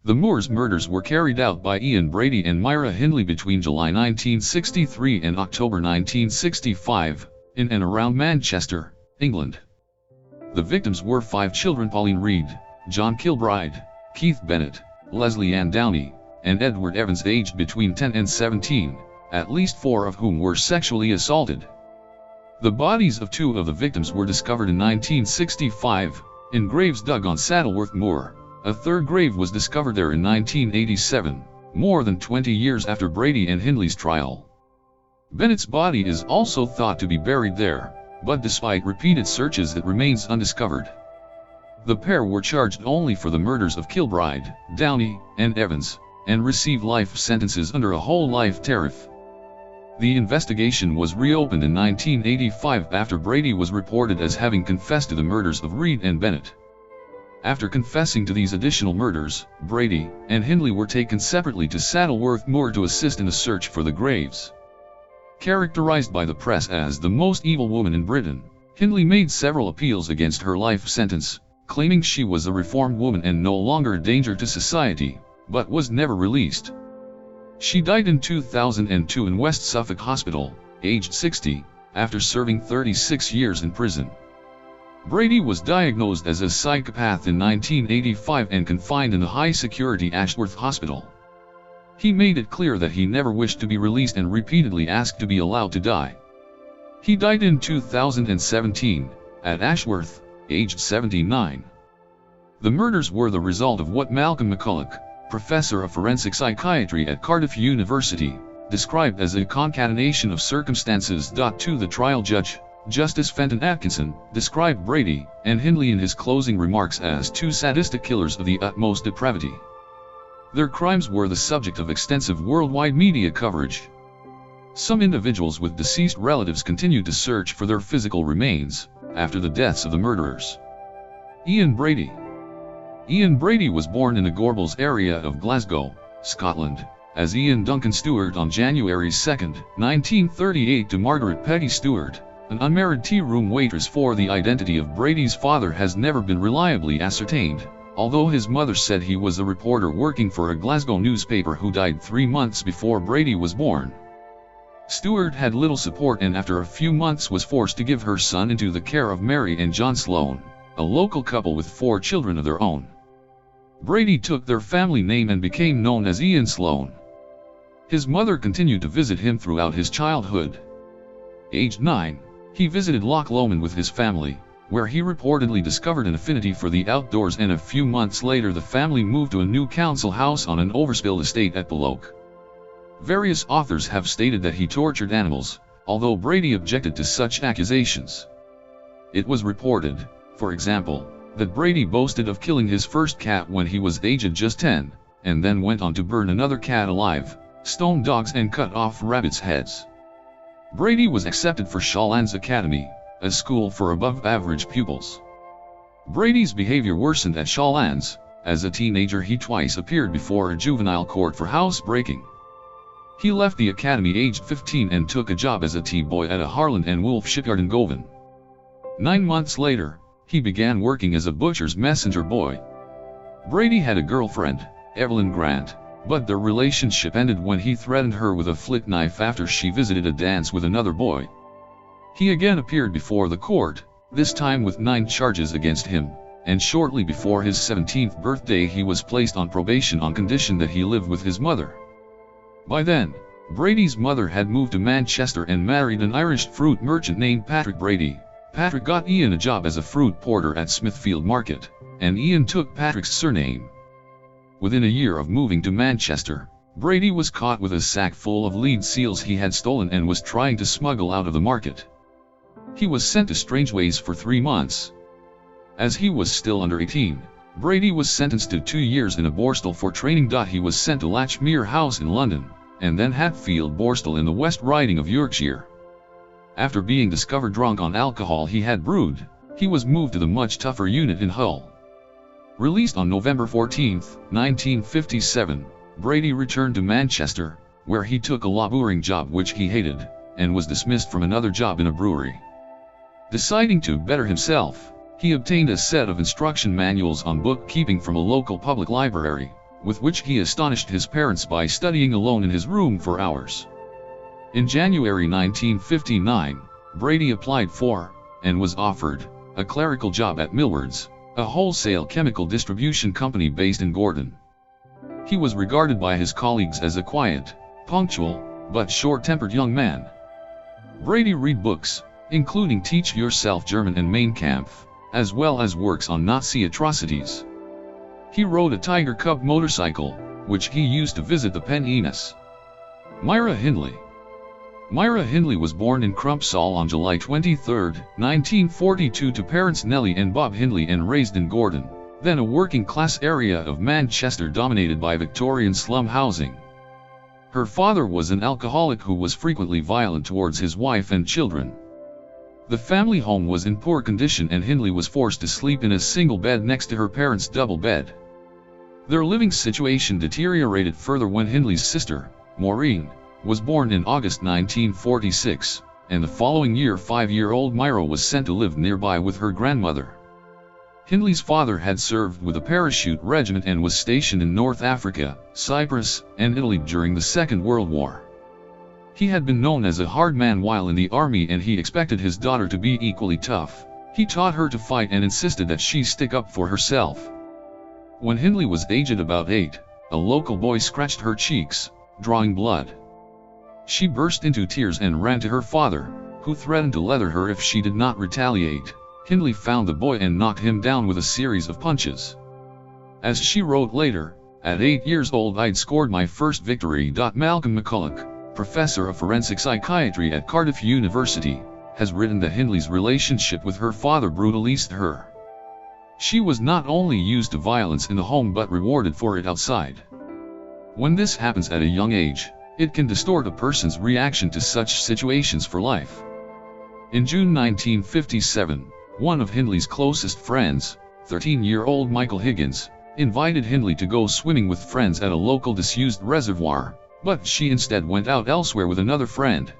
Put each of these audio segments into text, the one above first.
The Moores murders were carried out by Ian Brady and Myra Hindley between July 1963 and October 1965, in and around Manchester, England. The victims were 5 children: Pauline Reed, John Kilbride, Keith Bennett, Leslie Ann Downey, and Edward Evans, aged between 10 and 17, at least 4 of whom were sexually assaulted. The bodies of 2 of the victims were discovered in 1965, in graves dug on Saddleworth Moor. A 3rd grave was discovered there in 1987, more than 20 years after Brady and Hindley's trial. Bennett's body is also thought to be buried there, but despite repeated searches it remains undiscovered. The pair were charged only for the murders of Kilbride, Downey, and Evans, and received life sentences under a whole life tariff. The investigation was reopened in 1985 after Brady was reported as having confessed to the murders of Reed and Bennett. After confessing to these additional murders, Brady and Hindley were taken separately to Saddleworth Moor to assist in the search for the graves. Characterized by the press as the most evil woman in Britain, Hindley made several appeals against her life sentence, claiming she was a reformed woman and no longer a danger to society, but was never released. She died in 2002 in West Suffolk Hospital, aged 60, after serving 36 years in prison. Brady was diagnosed as a psychopath in 1985 and confined in the high-security Ashworth Hospital. He made it clear that he never wished to be released and repeatedly asked to be allowed to die. He died in 2017, at Ashworth, aged 79. The murders were the result of what Malcolm McCulloch, professor of forensic psychiatry at Cardiff University, described as a concatenation of circumstances. To the trial judge, Justice Fenton Atkinson described Brady and Hindley in his closing remarks as 2 sadistic killers of the utmost depravity. Their crimes were the subject of extensive worldwide media coverage. Some individuals with deceased relatives continued to search for their physical remains after the deaths of the murderers. Ian Brady. Ian Brady was born in the Gorbals area of Glasgow, Scotland, as Ian Duncan Stewart on January 2, 1938 to Margaret Peggy Stewart, an unmarried tea-room waitress. For the identity of Brady's father has never been reliably ascertained, although his mother said he was a reporter working for a Glasgow newspaper who died 3 months before Brady was born. Stewart had little support and after a few months was forced to give her son into the care of Mary and John Sloan, a local couple with 4 children of their own. Brady took their family name and became known as Ian Sloan. His mother continued to visit him throughout his childhood. Aged 9, he visited Loch Lomond with his family, where he reportedly discovered an affinity for the outdoors, and a few months later the family moved to a new council house on an overspill estate at Bullock. Various authors have stated that he tortured animals, although Brady objected to such accusations. It was reported, for example, that Brady boasted of killing his first cat when he was aged just 10, and then went on to burn another cat alive, stone dogs and cut off rabbits' heads. Brady was accepted for Shawlands Academy, a school for above-average pupils. Brady's behavior worsened at Shawlands. As a teenager he twice appeared before a juvenile court for housebreaking. He left the academy aged 15 and took a job as a tea boy at a Harland and Wolff shipyard in Govan. 9 months later, he began working as a butcher's messenger boy. Brady had a girlfriend, Evelyn Grant, but their relationship ended when he threatened her with a flint knife after she visited a dance with another boy. He again appeared before the court, this time with 9 charges against him, and shortly before his 17th birthday he was placed on probation on condition that he lived with his mother. By then, Brady's mother had moved to Manchester and married an Irish fruit merchant named Patrick Brady. Patrick got Ian a job as a fruit porter at Smithfield Market, and Ian took Patrick's surname. Within a year of moving to Manchester, Brady was caught with a sack full of lead seals he had stolen and was trying to smuggle out of the market. He was sent to Strangeways for 3 months. As he was still under 18, Brady was sentenced to 2 years in a Borstal for training. He was sent to Latchmere House in London, and then Hatfield Borstal in the West Riding of Yorkshire. After being discovered drunk on alcohol he had brewed, he was moved to the much tougher unit in Hull. Released on November 14, 1957, Brady returned to Manchester, where he took a labouring job which he hated, and was dismissed from another job in a brewery. Deciding to better himself, he obtained a set of instruction manuals on bookkeeping from a local public library, with which he astonished his parents by studying alone in his room for hours. In January 1959, Brady applied for, and was offered, a clerical job at Millwards, a wholesale chemical distribution company based in Gordon. He was regarded by his colleagues as a quiet, punctual, but short-tempered young man. Brady read books, including Teach Yourself German and Mein Kampf, as well as works on Nazi atrocities. He rode a Tiger Cub motorcycle, which he used to visit the Pennines. Myra Hindley. Myra Hindley was born in Crumpsall on July 23, 1942 to parents Nellie and Bob Hindley and raised in Gordon, then a working-class area of Manchester dominated by Victorian slum housing. Her father was an alcoholic who was frequently violent towards his wife and children. The family home was in poor condition and Hindley was forced to sleep in a single bed next to her parents' double bed. Their living situation deteriorated further when Hindley's sister, Maureen, was born in August 1946, and the following year 5-year-old Myra was sent to live nearby with her grandmother. Hindley's father had served with a parachute regiment and was stationed in North Africa, Cyprus, and Italy during the Second World War. He had been known as a hard man while in the army and he expected his daughter to be equally tough. He taught her to fight and insisted that she stick up for herself. When Hindley was aged about 8, a local boy scratched her cheeks, drawing blood. She burst into tears and ran to her father, who threatened to leather her if she did not retaliate. Hindley found the boy and knocked him down with a series of punches. As she wrote later, "At 8 years old I'd scored my first victory." Malcolm McCulloch, professor of forensic psychiatry at Cardiff University, has written that Hindley's relationship with her father brutalized her. She was not only used to violence in the home but rewarded for it outside. When this happens at a young age, it can distort a person's reaction to such situations for life. In June 1957, one of Hindley's closest friends, 13-year-old Michael Higgins, invited Hindley to go swimming with friends at a local disused reservoir, but she instead went out elsewhere with another friend.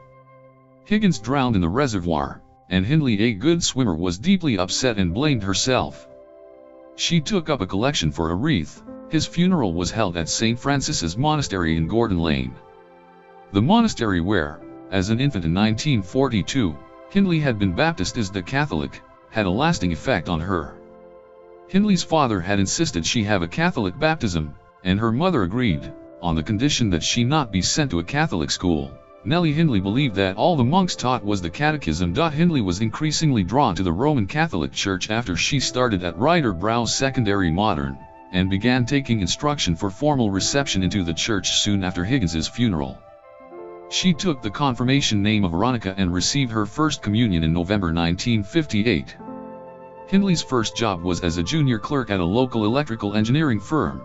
Higgins drowned in the reservoir, and Hindley, a good swimmer, was deeply upset and blamed herself. She took up a collection for a wreath. His funeral was held at St. Francis's Monastery in Gordon Lane. The monastery where, as an infant in 1942, Hindley had been baptized a Catholic, had a lasting effect on her. Hindley's father had insisted she have a Catholic baptism, and her mother agreed, on the condition that she not be sent to a Catholic school. Nellie Hindley believed that all the monks taught was the catechism. Hindley was increasingly drawn to the Roman Catholic Church after she started at Ryder Browse Secondary Modern, and began taking instruction for formal reception into the church soon after Higgins's funeral. She took the confirmation name of Veronica and received her first communion in November 1958. Hindley's first job was as a junior clerk at a local electrical engineering firm.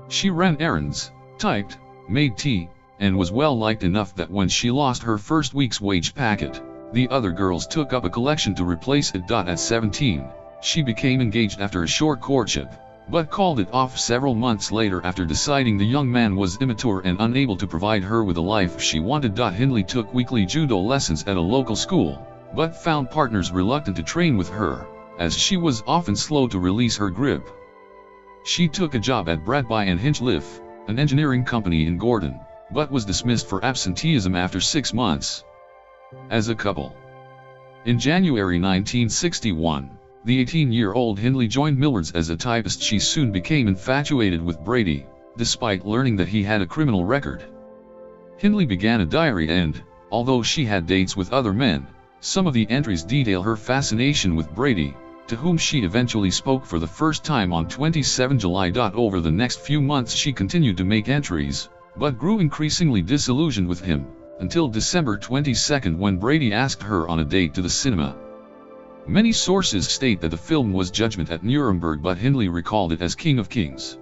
She ran errands, typed, made tea, and was well liked enough that when she lost her first week's wage packet, the other girls took up a collection to replace it. At 17, she became engaged after a short courtship, but called it off several months later after deciding the young man was immature and unable to provide her with the life she wanted. Hindley took weekly judo lessons at a local school, but found partners reluctant to train with her, as she was often slow to release her grip. She took a job at Bradby and Hinchliffe, an engineering company in Gordon, but was dismissed for absenteeism after 6 months. As a couple. In January 1961, the 18-year-old Hindley joined Millwards as a typist. She soon became infatuated with Brady, despite learning that he had a criminal record. Hindley began a diary and, although she had dates with other men, some of the entries detail her fascination with Brady, to whom she eventually spoke for the first time on 27 July. Over the next few months she continued to make entries, but grew increasingly disillusioned with him, until December 22 when Brady asked her on a date to the cinema. Many sources state that the film was Judgment at Nuremberg, but Hindley recalled it as King of Kings.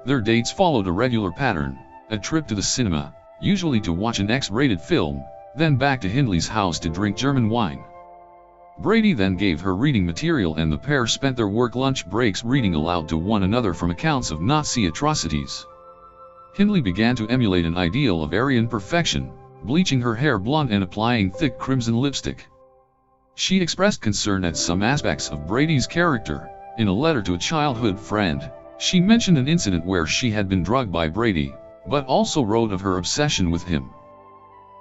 Their dates followed a regular pattern: a trip to the cinema, usually to watch an X-rated film, then back to Hindley's house to drink German wine. Brady then gave her reading material and the pair spent their work lunch breaks reading aloud to one another from accounts of Nazi atrocities. Hindley began to emulate an ideal of Aryan perfection, bleaching her hair blonde and applying thick crimson lipstick. She expressed concern at some aspects of Brady's character. In a letter to a childhood friend, She mentioned an incident where she had been drugged by Brady, but also wrote of her obsession with him.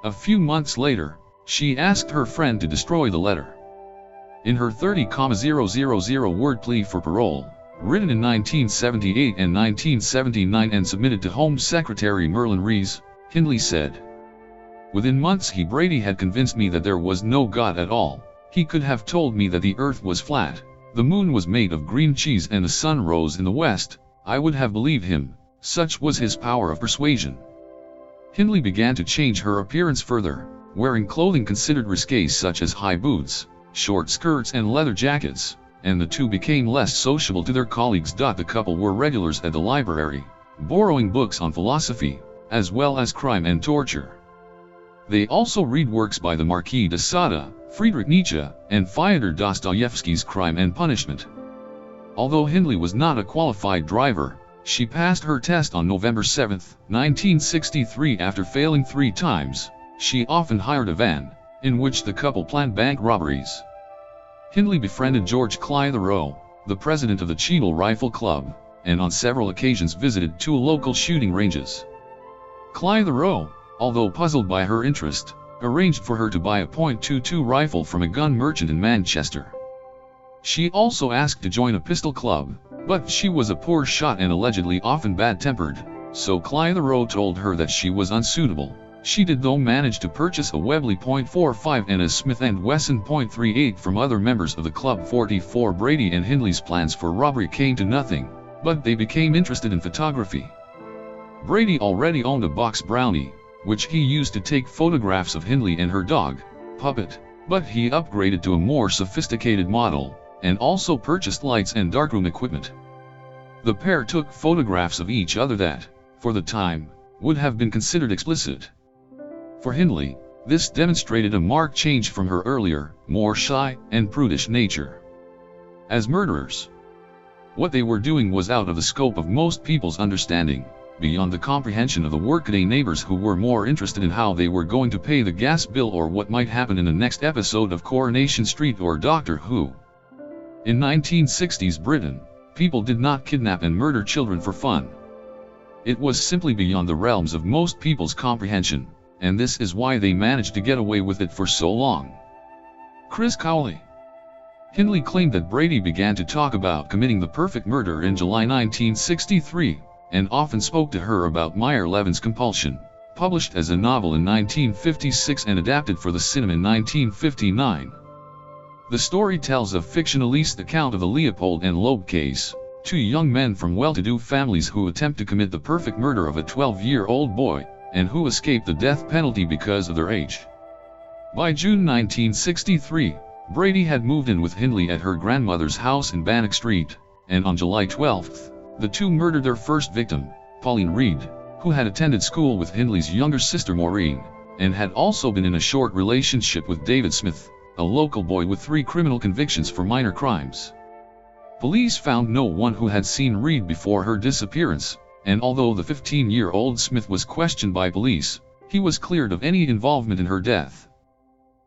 A few months later, she asked her friend to destroy the letter. In her 30,000 word plea for parole, written in 1978 and 1979 and submitted to Home Secretary Merlin Rees, Hindley said, "Within months Brady had convinced me that there was no God at all. He could have told me that the earth was flat, the moon was made of green cheese and the sun rose in the west. I would have believed him, such was his power of persuasion." Hindley began to change her appearance further, wearing clothing considered risque such as high boots, short skirts and leather jackets, and the two became less sociable to their colleagues. The couple were regulars at the library, borrowing books on philosophy, as well as crime and torture. They also read works by the Marquis de Sade, Friedrich Nietzsche, and Fyodor Dostoevsky's Crime and Punishment. Although Hindley was not a qualified driver, she passed her test on November 7, 1963 after failing 3 times. She often hired a van, in which the couple planned bank robberies. Hindley befriended George Clitheroe, the president of the Cheadle Rifle Club, and on several occasions visited 2 local shooting ranges. Clitheroe, although puzzled by her interest, arranged for her to buy a .22 rifle from a gun merchant in Manchester. She also asked to join a pistol club, but she was a poor shot and allegedly often bad-tempered, so Clitheroe told her that she was unsuitable. She did though manage to purchase a Webley .45 and a Smith & Wesson .38 from other members of the club. 44 Brady and Hindley's plans for robbery came to nothing, but they became interested in photography. Brady already owned a box Brownie, which he used to take photographs of Hindley and her dog, Puppet, but he upgraded to a more sophisticated model, and also purchased lights and darkroom equipment. The pair took photographs of each other that, for the time, would have been considered explicit. For Hindley, this demonstrated a marked change from her earlier, more shy and prudish nature. As murderers, what they were doing was out of the scope of most people's understanding, beyond the comprehension of the workaday neighbors who were more interested in how they were going to pay the gas bill or what might happen in the next episode of Coronation Street or Doctor Who. In 1960s Britain, people did not kidnap and murder children for fun. It was simply beyond the realms of most people's comprehension, and this is why they managed to get away with it for so long. Chris Cowley. Hindley claimed that Brady began to talk about committing the perfect murder in July 1963, and often spoke to her about Meyer Levin's Compulsion, published as a novel in 1956 and adapted for the cinema in 1959. The story tells a fictionalist account of the Leopold and Loeb case, 2 young men from well-to-do families who attempt to commit the perfect murder of a 12-year-old boy, and who escape the death penalty because of their age. By June 1963, Brady had moved in with Hindley at her grandmother's house in Bannock Street, and on July 12, the two murdered their first victim, Pauline Reed, who had attended school with Hindley's younger sister Maureen, and had also been in a short relationship with David Smith, a local boy with 3 criminal convictions for minor crimes. Police found no one who had seen Reed before her disappearance, and although the 15-year-old Smith was questioned by police, he was cleared of any involvement in her death.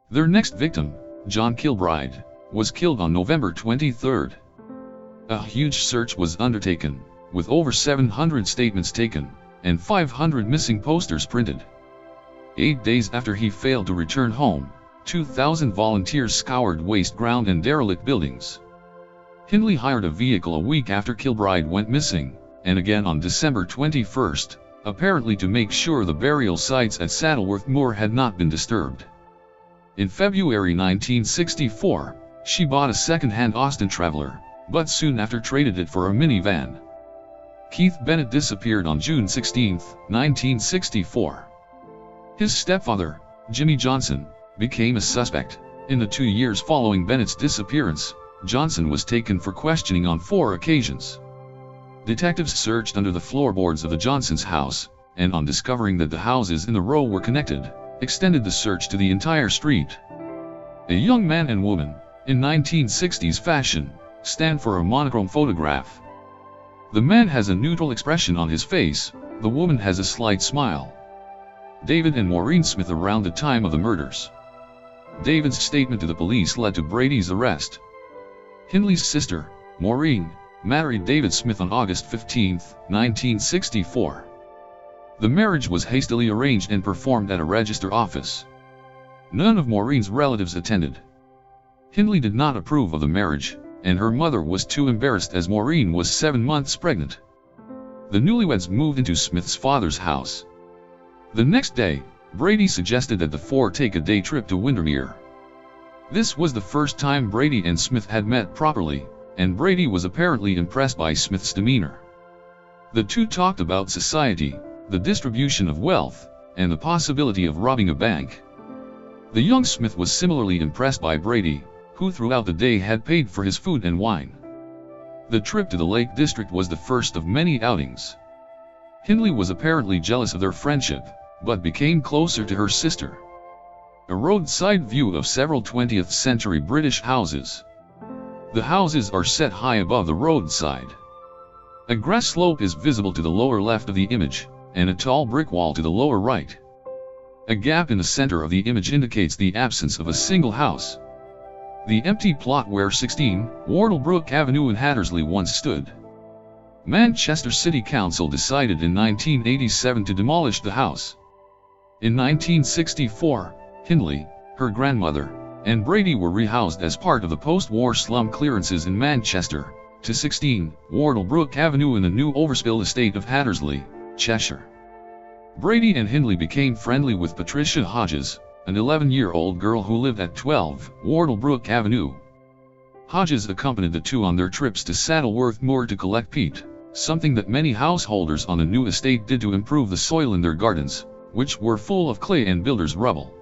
Their next victim, John Kilbride, was killed on November 23. A huge search was undertaken, with over 700 statements taken, and 500 missing posters printed. 8 days after he failed to return home, 2,000 volunteers scoured waste ground and derelict buildings. Hindley hired a vehicle a week after Kilbride went missing, and again on December 21, apparently to make sure the burial sites at Saddleworth Moor had not been disturbed. In February 1964, she bought a second-hand Austin Traveler, but soon after traded it for a minivan. Keith Bennett disappeared on June 16, 1964. His stepfather, Jimmy Johnson, became a suspect. In the 2 years following Bennett's disappearance, Johnson was taken for questioning on 4 occasions. Detectives searched under the floorboards of the Johnsons' house, and on discovering that the houses in the row were connected, extended the search to the entire street. A young man and woman, in 1960s fashion, stand for a monochrome photograph. The man has a neutral expression on his face, the woman has a slight smile. David and Maureen Smith around the time of the murders. David's statement to the police led to Brady's arrest. Hindley's sister, Maureen, married David Smith on August 15, 1964. The marriage was hastily arranged and performed at a register office. None of Maureen's relatives attended. Hindley did not approve of the marriage, and her mother was too embarrassed as Maureen was 7 months pregnant. The newlyweds moved into Smith's father's house. The next day, Brady suggested that the four take a day trip to Windermere. This was the first time Brady and Smith had met properly, and Brady was apparently impressed by Smith's demeanor. The two talked about society, the distribution of wealth, and the possibility of robbing a bank. The young Smith was similarly impressed by Brady, who throughout the day had paid for his food and wine. The trip to the Lake District was the first of many outings. Hindley was apparently jealous of their friendship, but became closer to her sister. A roadside view of several 20th century British houses. The houses are set high above the roadside. A grass slope is visible to the lower left of the image, and a tall brick wall to the lower right. A gap in the center of the image indicates the absence of a single house. The empty plot where 16 Wardlebrook Avenue in Hattersley once stood. Manchester City Council decided in 1987 to demolish the house. In 1964, Hindley, her grandmother, and Brady were rehoused as part of the post-war slum clearances in Manchester, to 16 Wardlebrook Avenue in the new Overspill estate of Hattersley, Cheshire. Brady and Hindley became friendly with Patricia Hodges, an 11-year-old girl who lived at 12 Wardlebrook Avenue. Hodges accompanied the two on their trips to Saddleworth Moor to collect peat, something that many householders on the new estate did to improve the soil in their gardens, which were full of clay and builder's rubble.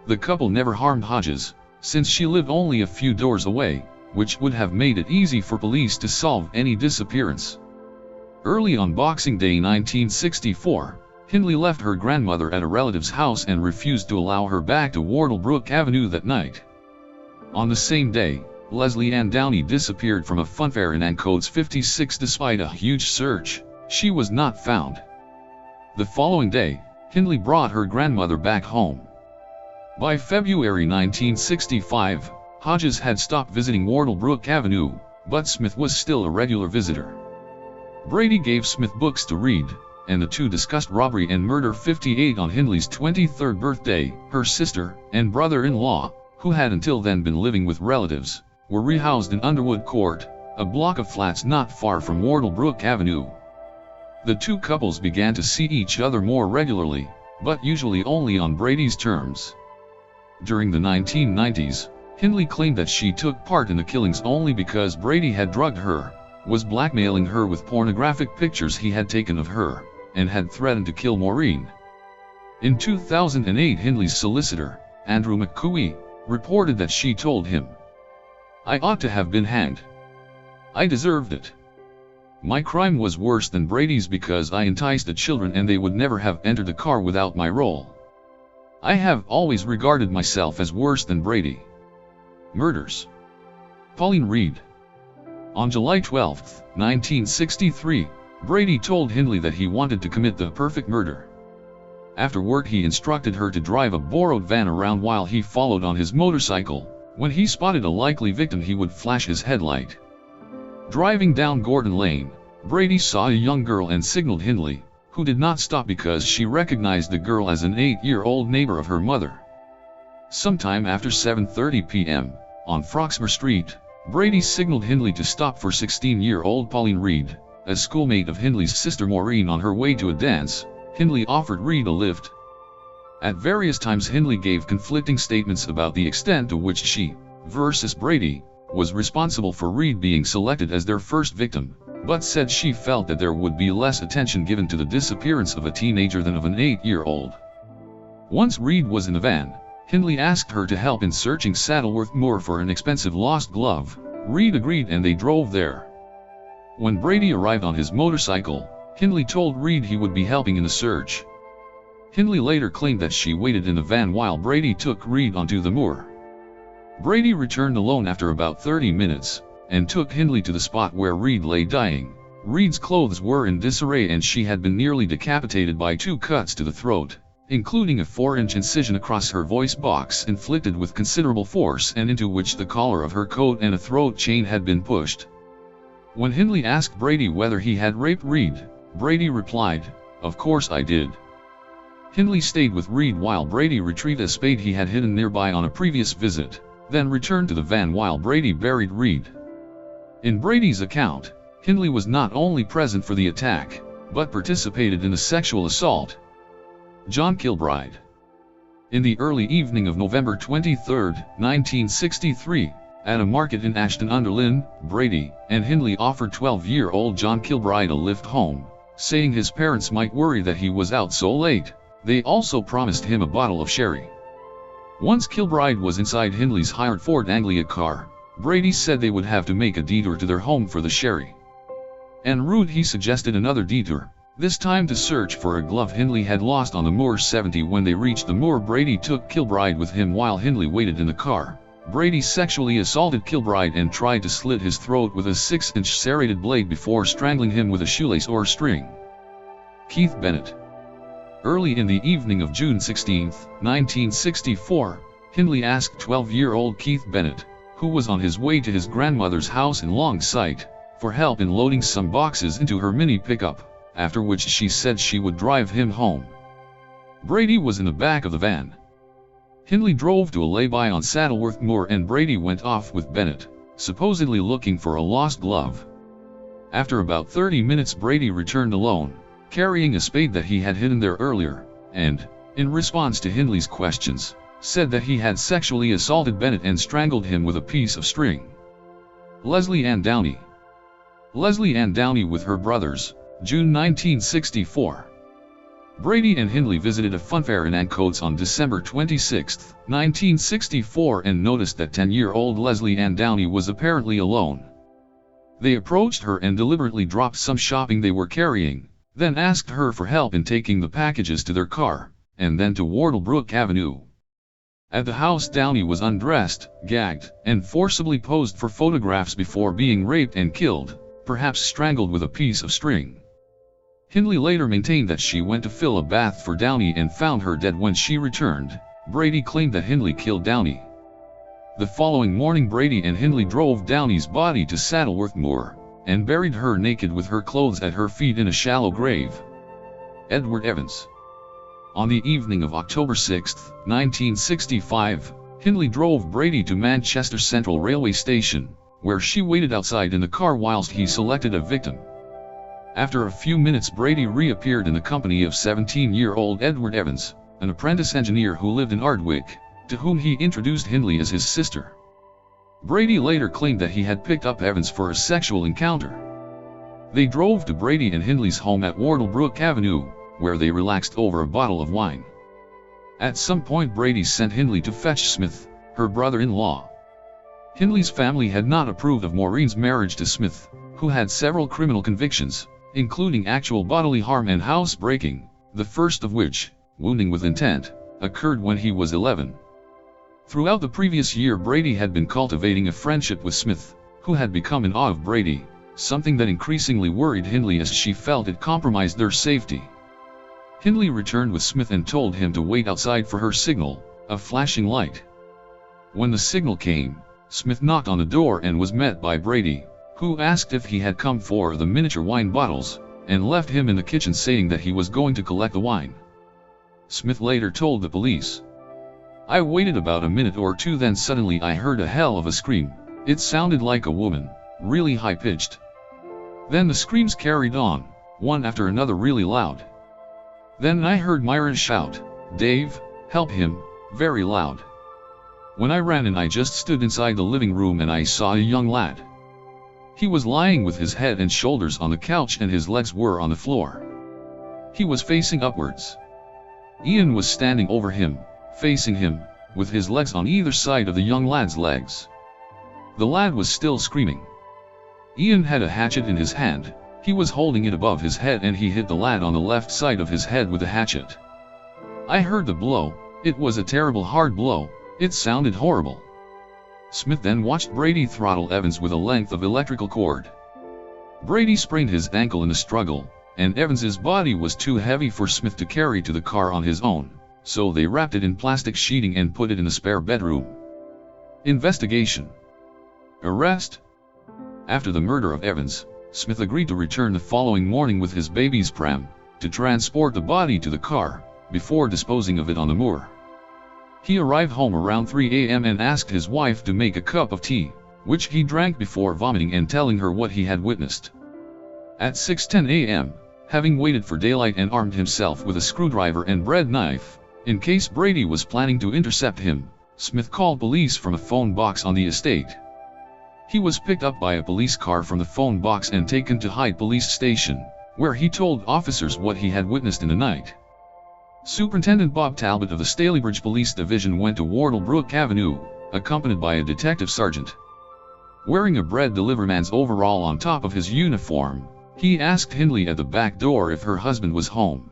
The couple never harmed Hodges, since she lived only a few doors away, which would have made it easy for police to solve any disappearance. Early on Boxing Day 1964, Hindley left her grandmother at a relative's house and refused to allow her back to Wardlebrook Avenue that night. On the same day, Leslie Ann Downey disappeared from a funfair in Ancoats 56 despite a huge search. She was not found. The following day, Hindley brought her grandmother back home. By February 1965, Hodges had stopped visiting Wardlebrook Avenue, but Smith was still a regular visitor. Brady gave Smith books to read, and the two discussed Robbery and Murder 58 on Hindley's 23rd birthday. Her sister and brother-in-law, who had until then been living with relatives, were rehoused in Underwood Court, a block of flats not far from Wardlebrook Avenue. The two couples began to see each other more regularly, but usually only on Brady's terms. During the 1990s, Hindley claimed that she took part in the killings only because Brady had drugged her, was blackmailing her with pornographic pictures he had taken of her, and had threatened to kill Maureen. In 2008, Hindley's solicitor, Andrew McCooey, reported that she told him, "I ought to have been hanged. I deserved it. My crime was worse than Brady's because I enticed the children and they would never have entered the car without my role. I have always regarded myself as worse than Brady." Murders. Pauline Reade. On July 12, 1963, Brady told Hindley that he wanted to commit the perfect murder. After work, he instructed her to drive a borrowed van around while he followed on his motorcycle. When he spotted a likely victim, he would flash his headlight. Driving down Gordon Lane, Brady saw a young girl and signaled Hindley, who did not stop because she recognized the girl as an 8-year-old neighbor of her mother. Sometime after 7:30 p.m., on Froxmore Street, Brady signaled Hindley to stop for 16-year-old Pauline Reade, a schoolmate of Hindley's sister Maureen. On her way to a dance, Hindley offered Reade a lift. At various times, Hindley gave conflicting statements about the extent to which she, versus Brady, was responsible for Reade being selected as their first victim, but said she felt that there would be less attention given to the disappearance of a teenager than of an 8-year-old. Once Reade was in the van, Hindley asked her to help in searching Saddleworth Moor for an expensive lost glove. Reade agreed and they drove there. When Brady arrived on his motorcycle, Hindley told Reade he would be helping in the search. Hindley later claimed that she waited in the van while Brady took Reade onto the moor. Brady returned alone after about 30 minutes, and took Hindley to the spot where Reade lay dying. Reade's clothes were in disarray and she had been nearly decapitated by 2 cuts to the throat, including a 4-inch incision across her voice box inflicted with considerable force and into which the collar of her coat and a throat chain had been pushed. When Hindley asked Brady whether he had raped Reed, Brady replied, "Of course I did." Hindley stayed with Reed while Brady retrieved a spade he had hidden nearby on a previous visit, then returned to the van while Brady buried Reed. In Brady's account, Hindley was not only present for the attack, but participated in the sexual assault. John Kilbride. In the early evening of November 23, 1963, at a market in Ashton-under-Lyne, Brady and Hindley offered 12-year-old John Kilbride a lift home, saying his parents might worry that he was out so late. They also promised him a bottle of sherry. Once Kilbride was inside Hindley's hired Ford Anglia car, Brady said they would have to make a detour to their home for the sherry. En route he suggested another detour, this time to search for a glove Hindley had lost on the Moor 70. When they reached the moor, Brady took Kilbride with him while Hindley waited in the car. Brady sexually assaulted Kilbride and tried to slit his throat with a 6-inch serrated blade before strangling him with a shoelace or string. Keith Bennett. Early in the evening of June 16, 1964, Hindley asked 12-year-old Keith Bennett, who was on his way to his grandmother's house in Longsight, for help in loading some boxes into her mini pickup, after which she said she would drive him home. Brady was in the back of the van. Hindley drove to a lay-by on Saddleworth Moor and Brady went off with Bennett, supposedly looking for a lost glove. After about 30 minutes Brady returned alone, carrying a spade that he had hidden there earlier, and, in response to Hindley's questions, said that he had sexually assaulted Bennett and strangled him with a piece of string. Leslie Ann Downey. Leslie Ann Downey with her brothers, June 1964. Brady and Hindley visited a funfair in Ancoats on December 26, 1964 and noticed that 10-year-old Leslie Ann Downey was apparently alone. They approached her and deliberately dropped some shopping they were carrying, then asked her for help in taking the packages to their car, and then to Wardlebrook Avenue. At the house Downey was undressed, gagged, and forcibly posed for photographs before being raped and killed, perhaps strangled with a piece of string. Hindley later maintained that she went to fill a bath for Downey and found her dead when she returned. Brady claimed that Hindley killed Downey. The following morning Brady and Hindley drove Downey's body to Saddleworth Moor, and buried her naked with her clothes at her feet in a shallow grave. Edward Evans. On the evening of October 6, 1965, Hindley drove Brady to Manchester Central Railway Station, where she waited outside in the car whilst he selected a victim. After a few minutes Brady reappeared in the company of 17-year-old Edward Evans, an apprentice engineer who lived in Ardwick, to whom he introduced Hindley as his sister. Brady later claimed that he had picked up Evans for a sexual encounter. They drove to Brady and Hindley's home at Wardlebrook Avenue, where they relaxed over a bottle of wine. At some point Brady sent Hindley to fetch Smith, her brother-in-law. Hindley's family had not approved of Maureen's marriage to Smith, who had several criminal convictions, including actual bodily harm and housebreaking, the first of which, wounding with intent, occurred when he was 11. Throughout the previous year Brady had been cultivating a friendship with Smith, who had become in awe of Brady, something that increasingly worried Hindley as she felt it compromised their safety. Hindley returned with Smith and told him to wait outside for her signal, a flashing light. When the signal came, Smith knocked on the door and was met by Brady, who asked if he had come for the miniature wine bottles, and left him in the kitchen saying that he was going to collect the wine. Smith later told the police, "I waited about a minute or two, then suddenly I heard a hell of a scream. It sounded like a woman, really high-pitched. Then the screams carried on, one after another really loud. Then I heard Myra shout, 'Dave, help him,' very loud. When I ran in I just stood inside the living room and I saw a young lad. He was lying with his head and shoulders on the couch and his legs were on the floor. He was facing upwards. Ian was standing over him, facing him, with his legs on either side of the young lad's legs. The lad was still screaming. Ian had a hatchet in his hand. He was holding it above his head and he hit the lad on the left side of his head with the hatchet. I heard the blow. It was a terrible hard blow. It sounded horrible." Smith then watched Brady throttle Evans with a length of electrical cord. Brady sprained his ankle in the struggle, and Evans's body was too heavy for Smith to carry to the car on his own, so they wrapped it in plastic sheeting and put it in the spare bedroom. Investigation. Arrest. After the murder of Evans, Smith agreed to return the following morning with his baby's pram, to transport the body to the car, before disposing of it on the moor. He arrived home around 3 a.m. and asked his wife to make a cup of tea, which he drank before vomiting and telling her what he had witnessed. At 6:10 a.m., having waited for daylight and armed himself with a screwdriver and bread knife, in case Brady was planning to intercept him, Smith called police from a phone box on the estate. He was picked up by a police car from the phone box and taken to Hyde Police Station, where he told officers what he had witnessed in the night. Superintendent Bob Talbot of the Stalybridge Police Division went to Wardlebrook Avenue, accompanied by a detective sergeant. Wearing a bread deliverman's overall on top of his uniform, he asked Hindley at the back door if her husband was home.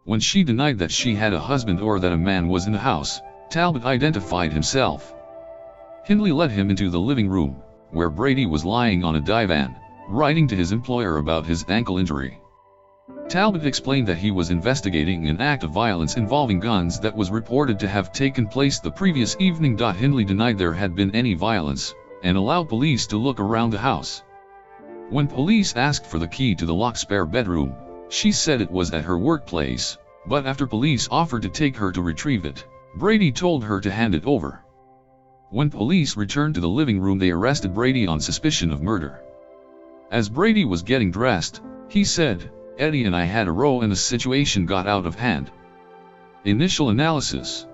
When she denied that she had a husband or that a man was in the house, Talbot identified himself. Hindley led him into the living room, where Brady was lying on a divan, writing to his employer about his ankle injury. Talbot explained that he was investigating an act of violence involving guns that was reported to have taken place the previous evening. Hindley denied there had been any violence, and allowed police to look around the house. When police asked for the key to the locked spare bedroom, she said it was at her workplace, but after police offered to take her to retrieve it, Brady told her to hand it over. When police returned to the living room, they arrested Brady on suspicion of murder. As Brady was getting dressed, he said, "Eddie and I had a row and the situation got out of hand." Initial analysis.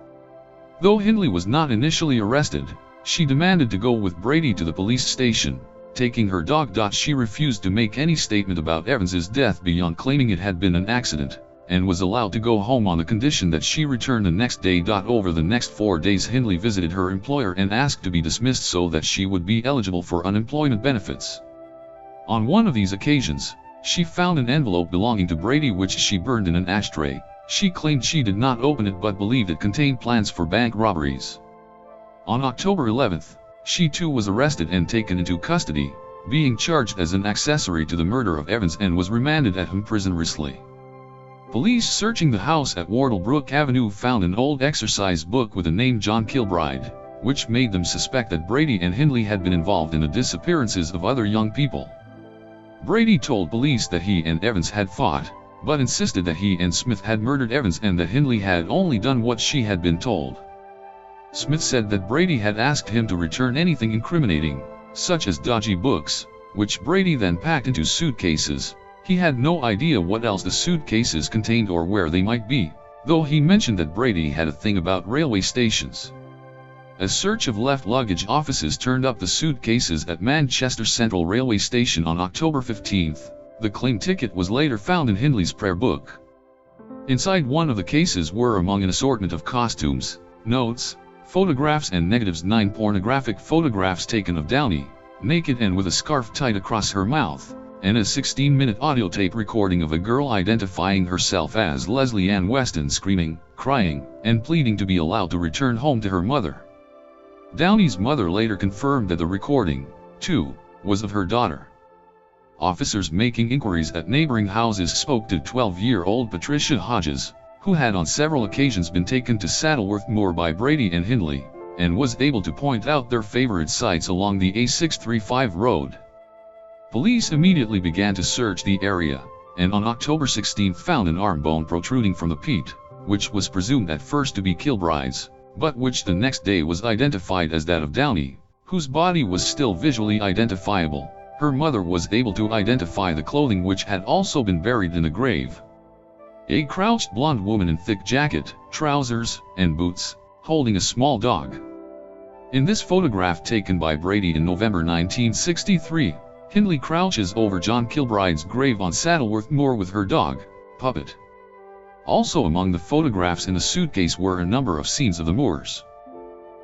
Though Hindley was not initially arrested, she demanded to go with Brady to the police station, taking her dog. She refused to make any statement about Evans's death beyond claiming it had been an accident, and was allowed to go home on the condition that she return the next day. Over the next 4 days, Hindley visited her employer and asked to be dismissed so that she would be eligible for unemployment benefits. On one of these occasions, she found an envelope belonging to Brady which she burned in an ashtray. She claimed she did not open it but believed it contained plans for bank robberies. On October 11th, she too was arrested and taken into custody, being charged as an accessory to the murder of Evans, and was remanded at Home Prison Risley. Police searching the house at Wardlebrook Avenue found an old exercise book with the name John Kilbride, which made them suspect that Brady and Hindley had been involved in the disappearances of other young people. Brady told police that he and Evans had fought, but insisted that he and Smith had murdered Evans and that Hindley had only done what she had been told. Smith said that Brady had asked him to return anything incriminating, such as dodgy books, which Brady then packed into suitcases. He had no idea what else the suitcases contained or where they might be, though he mentioned that Brady had a thing about railway stations. A search of left luggage officers turned up the suitcases at Manchester Central Railway Station on October 15th. The claim ticket was later found in Hindley's prayer book. Inside one of the cases were, among an assortment of costumes, notes, photographs and negatives, 9 pornographic photographs taken of Downey, naked and with a scarf tied across her mouth, and a 16-minute audio tape recording of a girl identifying herself as Leslie Ann Weston screaming, crying, and pleading to be allowed to return home to her mother. Downey's mother later confirmed that the recording, too, was of her daughter. Officers making inquiries at neighboring houses spoke to 12-year-old Patricia Hodges, who had on several occasions been taken to Saddleworth Moor by Brady and Hindley, and was able to point out their favorite sites along the A635 road. Police immediately began to search the area, and on October 16 found an arm bone protruding from the peat, which was presumed at first to be Kilbride's, but which the next day was identified as that of Downey, whose body was still visually identifiable. Her mother was able to identify the clothing which had also been buried in the grave. A crouched blonde woman in thick jacket, trousers, and boots, holding a small dog. In this photograph taken by Brady in November 1963, Hindley crouches over John Kilbride's grave on Saddleworth Moor with her dog, Puppet. Also among the photographs in the suitcase were a number of scenes of the moors.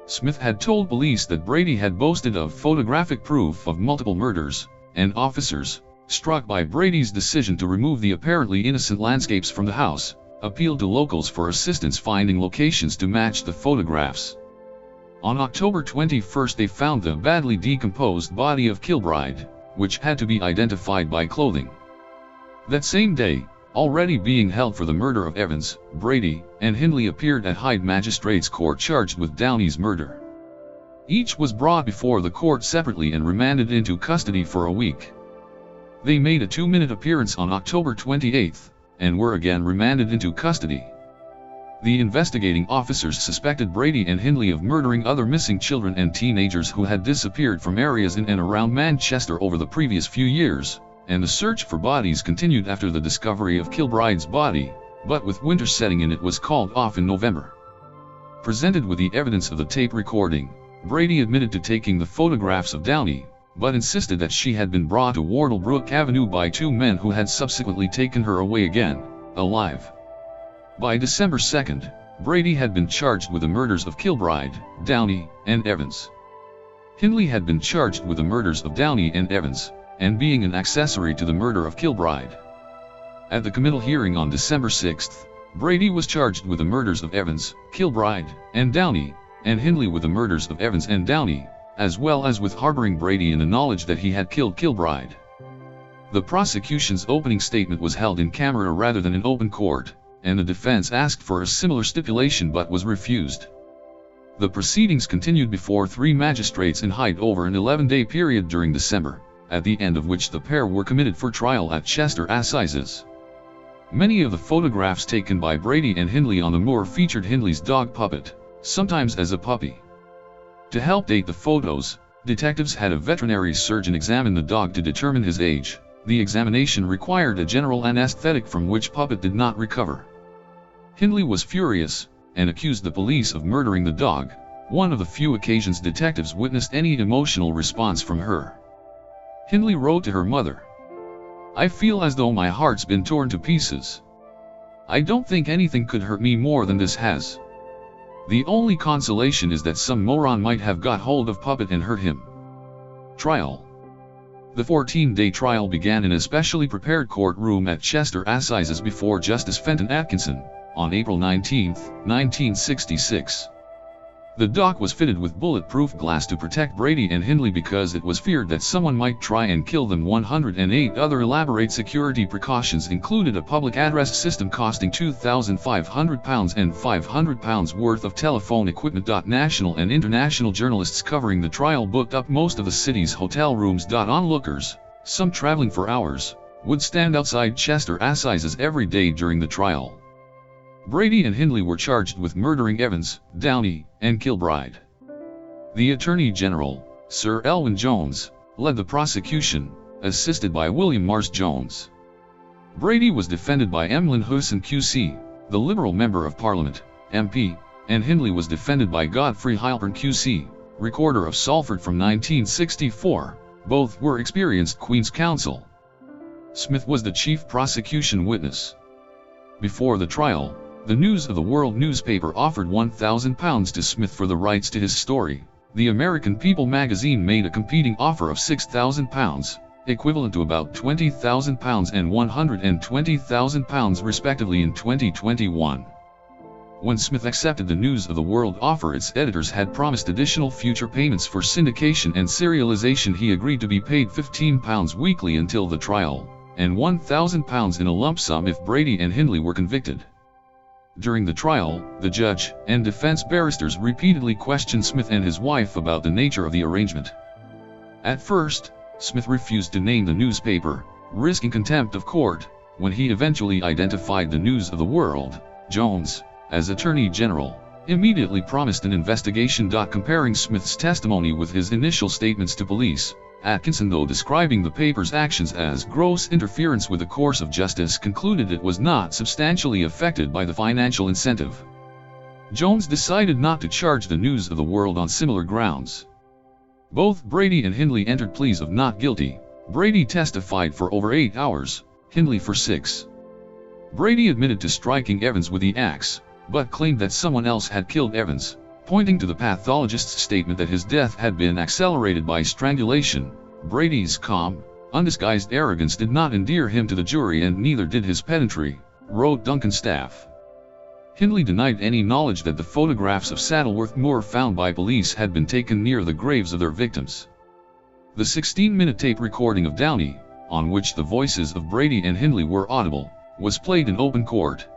Smith had told police that Brady had boasted of photographic proof of multiple murders, and officers, struck by Brady's decision to remove the apparently innocent landscapes from the house, appealed to locals for assistance finding locations to match the photographs. On October 21 they found the badly decomposed body of Kilbride, which had to be identified by clothing. That same day, already being held for the murder of Evans, Brady and Hindley appeared at Hyde Magistrates Court charged with Downey's murder. Each was brought before the court separately and remanded into custody for a week. They made a 2-minute appearance on October 28, and were again remanded into custody. The investigating officers suspected Brady and Hindley of murdering other missing children and teenagers who had disappeared from areas in and around Manchester over the previous few years, and the search for bodies continued after the discovery of Kilbride's body, but with winter setting in it was called off in November. Presented with the evidence of the tape recording, Brady admitted to taking the photographs of Downey, but insisted that she had been brought to Wardlebrook Avenue by 2 men who had subsequently taken her away again, alive. By December 2nd, Brady had been charged with the murders of Kilbride, Downey, and Evans. Hindley had been charged with the murders of Downey and Evans, and being an accessory to the murder of Kilbride. At the committal hearing on December 6th, Brady was charged with the murders of Evans, Kilbride, and Downey, and Hindley with the murders of Evans and Downey, as well as with harboring Brady in the knowledge that he had killed Kilbride. The prosecution's opening statement was held in camera rather than in open court, and the defense asked for a similar stipulation but was refused. The proceedings continued before 3 magistrates in Hyde over an 11-day period during December, at the end of which the pair were committed for trial at Chester Assizes. Many of the photographs taken by Brady and Hindley on the moor featured Hindley's dog Puppet, sometimes as a puppy. To help date the photos, detectives had a veterinary surgeon examine the dog to determine his age. The examination required a general anesthetic from which Puppet did not recover. Hindley was furious, and accused the police of murdering the dog, one of the few occasions detectives witnessed any emotional response from her. Hindley wrote to her mother, "I feel as though my heart's been torn to pieces. I don't think anything could hurt me more than this has. The only consolation is that some moron might have got hold of Puppet and hurt him." Trial. The 14-day trial began in a specially prepared courtroom at Chester Assizes before Justice Fenton Atkinson, on April 19, 1966. The dock was fitted with bulletproof glass to protect Brady and Hindley because it was feared that someone might try and kill them. 108 other elaborate security precautions included a public address system costing £2,500 and £500 worth of telephone equipment. National and international journalists covering the trial booked up most of the city's hotel rooms. Onlookers, some traveling for hours, would stand outside Chester Assizes every day during the trial. Brady and Hindley were charged with murdering Evans, Downey, and Kilbride. The Attorney General, Sir Elwyn Jones, led the prosecution, assisted by William Mars Jones. Brady was defended by Emlyn Husson QC, the Liberal Member of Parliament, MP, and Hindley was defended by Godfrey Heilpern QC, Recorder of Salford from 1964. Both were experienced Queen's Counsel. Smith was the chief prosecution witness. Before the trial, the News of the World newspaper offered £1,000 to Smith for the rights to his story. The American People magazine made a competing offer of £6,000, equivalent to about £20,000 and £120,000 respectively in 2021. When Smith accepted the News of the World offer, its editors had promised additional future payments for syndication and serialization. He agreed to be paid £15 weekly until the trial, and £1,000 in a lump sum if Brady and Hindley were convicted. During the trial, the judge and defense barristers repeatedly questioned Smith and his wife about the nature of the arrangement. At first, Smith refused to name the newspaper, risking contempt of court. When he eventually identified the News of the World, Jones, as Attorney General, immediately promised an investigation. Comparing Smith's testimony with his initial statements to police, Atkinson, though describing the paper's actions as gross interference with the course of justice, concluded it was not substantially affected by the financial incentive. Jones decided not to charge the News of the World on similar grounds. Both Brady and Hindley entered pleas of not guilty. Brady testified for over 8 hours, Hindley for 6. Brady admitted to striking Evans with the axe, but claimed that someone else had killed Evans, pointing to the pathologist's statement that his death had been accelerated by strangulation. Brady's calm, undisguised arrogance did not endear him to the jury, and neither did his pedantry, wrote Duncan Staff. Hindley denied any knowledge that the photographs of Saddleworth Moor found by police had been taken near the graves of their victims. The 16-minute tape recording of Downey, on which the voices of Brady and Hindley were audible, was played in open court.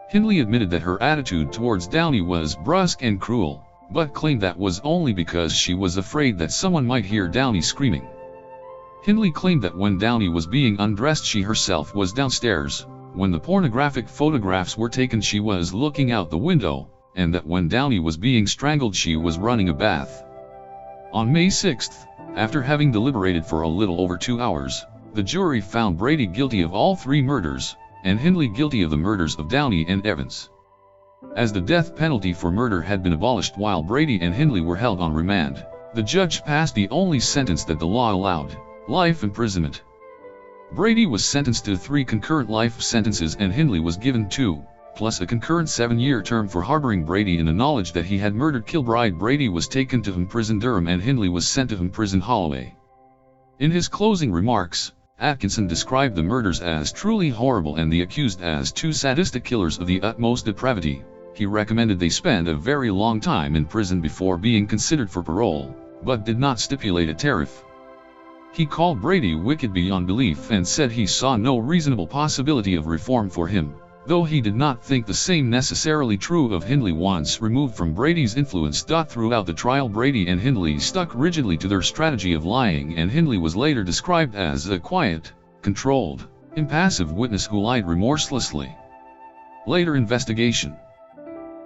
Hindley admitted that her attitude towards Downey was brusque and cruel, but claimed that was only because she was afraid that someone might hear Downey screaming. Hindley claimed that when Downey was being undressed she herself was downstairs. When the pornographic photographs were taken she was looking out the window, and that when Downey was being strangled she was running a bath. On May 6, after having deliberated for a little over 2 hours, the jury found Brady guilty of all 3 murders, and Hindley guilty of the murders of Downey and Evans. As the death penalty for murder had been abolished while Brady and Hindley were held on remand, the judge passed the only sentence that the law allowed: life imprisonment. Brady was sentenced to 3 concurrent life sentences and Hindley was given 2, plus a concurrent 7-year term for harboring Brady in the knowledge that he had murdered Kilbride. Brady was taken to Prison Durham and Hindley was sent to Prison Holloway. In his closing remarks, Atkinson described the murders as truly horrible and the accused as 2 sadistic killers of the utmost depravity. He recommended they spend a very long time in prison before being considered for parole, but did not stipulate a tariff. He called Brady wicked beyond belief and said he saw no reasonable possibility of reform for him, though he did not think the same necessarily true of Hindley once removed from Brady's influence. Throughout the trial Brady and Hindley stuck rigidly to their strategy of lying, and Hindley was later described as a quiet, controlled, impassive witness who lied remorselessly. Later investigation.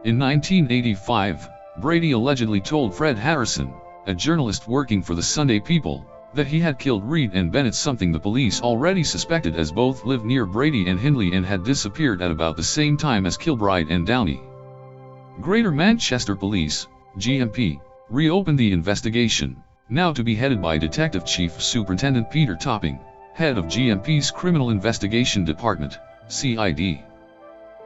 In 1985, Brady allegedly told Fred Harrison, a journalist working for the Sunday People, that he had killed Reed and Bennett, something the police already suspected as both lived near Brady and Hindley and had disappeared at about the same time as Kilbride and Downey. Greater Manchester Police, GMP, reopened the investigation, now to be headed by Detective Chief Superintendent Peter Topping, head of GMP's Criminal Investigation Department, CID.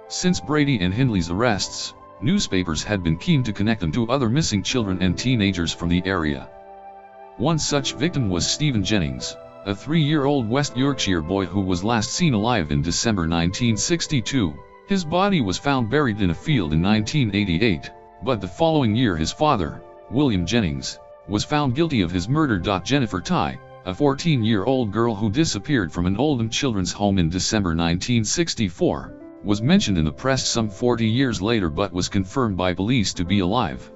Since Brady and Hindley's arrests, newspapers had been keen to connect them to other missing children and teenagers from the area. One such victim was Stephen Jennings, a 3-year-old West Yorkshire boy who was last seen alive in December 1962. His body was found buried in a field in 1988, but the following year his father, William Jennings, was found guilty of his murder. Jennifer Tighe, a 14-year-old girl who disappeared from an Oldham children's home in December 1964, was mentioned in the press some 40 years later but was confirmed by police to be alive.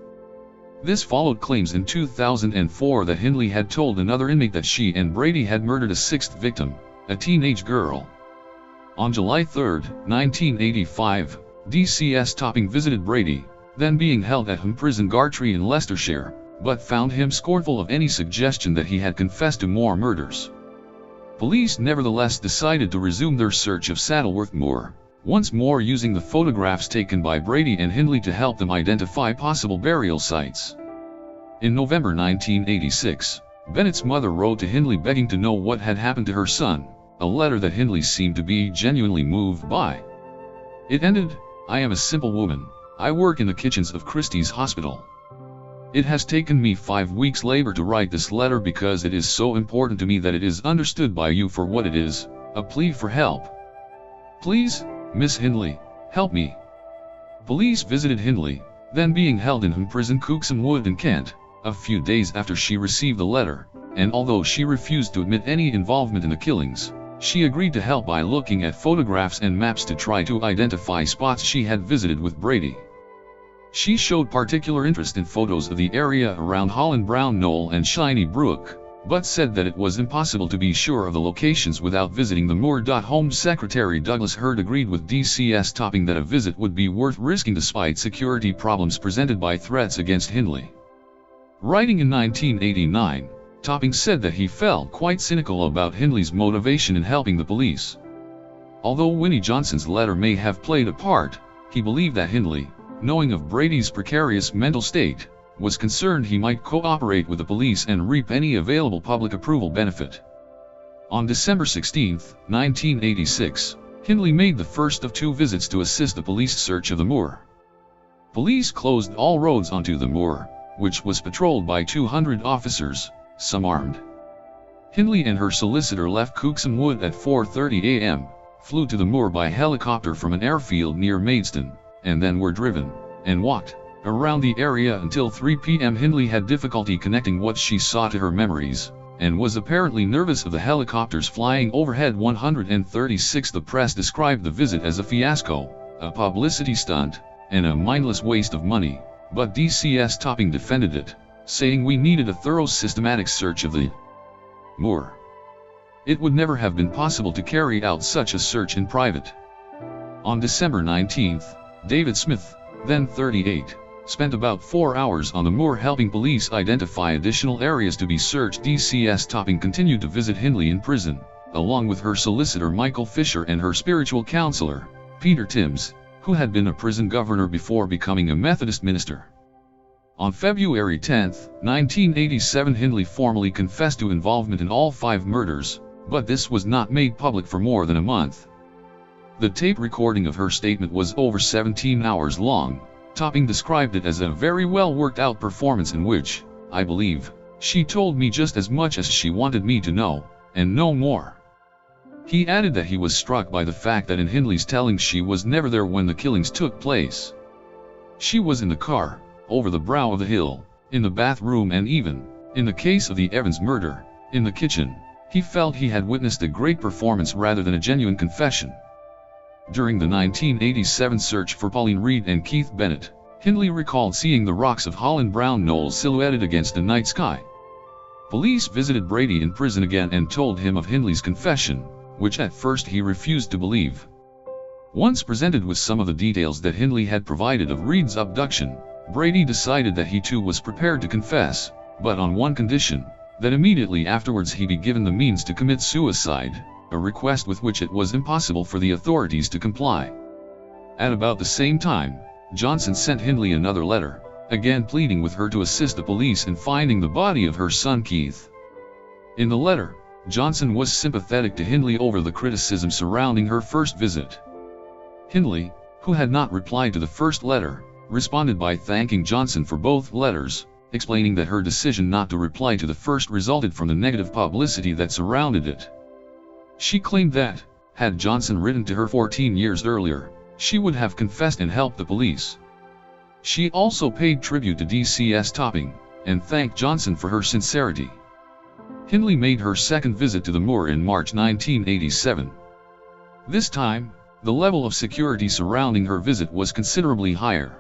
This followed claims in 2004 that Hindley had told another inmate that she and Brady had murdered a 6th victim, a teenage girl. On July 3, 1985, DCS Topping visited Brady, then being held at Prison Gartree in Leicestershire, but found him scornful of any suggestion that he had confessed to more murders. Police nevertheless decided to resume their search of Saddleworth Moor, once more using the photographs taken by Brady and Hindley to help them identify possible burial sites. In November 1986, Bennett's mother wrote to Hindley begging to know what had happened to her son, a letter that Hindley seemed to be genuinely moved by. It ended, "I am a simple woman, I work in the kitchens of Christie's Hospital. It has taken me 5 weeks labor to write this letter because it is so important to me that it is understood by you for what it is, a plea for help. Please, Miss Hindley, help me." Police visited Hindley, then being held in prison Cooksum Wood in Kent, a few days after she received the letter, and although she refused to admit any involvement in the killings, she agreed to help by looking at photographs and maps to try to identify spots she had visited with Brady. She showed particular interest in photos of the area around Holland Brown Knoll and Shiny Brook, but said that it was impossible to be sure of the locations without visiting the moor. Home Secretary Douglas Hurd agreed with DCS Topping that a visit would be worth risking despite security problems presented by threats against Hindley. Writing in 1989, Topping said that he felt quite cynical about Hindley's motivation in helping the police. Although Winnie Johnson's letter may have played a part, he believed that Hindley, knowing of Brady's precarious mental state, was concerned he might cooperate with the police and reap any available public approval benefit. On December 16, 1986, Hindley made the first of 2 visits to assist the police search of the moor. Police closed all roads onto the moor, which was patrolled by 200 officers, some armed. Hindley and her solicitor left Cooksum Wood at 4:30 a.m., flew to the moor by helicopter from an airfield near Maidstone, and then were driven, and walked, around the area until 3 p.m. Hindley had difficulty connecting what she saw to her memories, and was apparently nervous of the helicopters flying overhead. 136 The press described the visit as a fiasco, a publicity stunt, and a mindless waste of money, but DCS Topping defended it, saying we needed a thorough systematic search of the moor. It would never have been possible to carry out such a search in private. On December 19, David Smith, then 38, spent about 4 hours on the moor helping police identify additional areas to be searched. DCS Topping continued to visit Hindley in prison, along with her solicitor Michael Fisher and her spiritual counselor, Peter Timms, who had been a prison governor before becoming a Methodist minister. On February 10, 1987, Hindley formally confessed to involvement in all 5 murders, but this was not made public for more than a month. The tape recording of her statement was over 17 hours long. Topping described it as a very well worked out performance in which, I believe, she told me just as much as she wanted me to know, and no more. He added that he was struck by the fact that in Hindley's telling she was never there when the killings took place. She was in the car, over the brow of the hill, in the bathroom, and even, in the case of the Evans murder, in the kitchen. He felt he had witnessed a great performance rather than a genuine confession. During the 1987 search for Pauline Reed and Keith Bennett, Hindley recalled seeing the rocks of Holland Brown Knoll silhouetted against the night sky. Police visited Brady in prison again and told him of Hindley's confession, which at first he refused to believe. Once presented with some of the details that Hindley had provided of Reed's abduction, Brady decided that he too was prepared to confess, but on one condition: that immediately afterwards he be given the means to commit suicide, a request with which it was impossible for the authorities to comply. At about the same time, Johnson sent Hindley another letter, again pleading with her to assist the police in finding the body of her son Keith. In the letter, Johnson was sympathetic to Hindley over the criticism surrounding her first visit. Hindley, who had not replied to the first letter, responded by thanking Johnson for both letters, explaining that her decision not to reply to the first resulted from the negative publicity that surrounded it. She claimed that, had Johnson written to her 14 years earlier, she would have confessed and helped the police. She also paid tribute to DCS Topping, and thanked Johnson for her sincerity. Hindley made her second visit to the moor in March 1987. This time, the level of security surrounding her visit was considerably higher.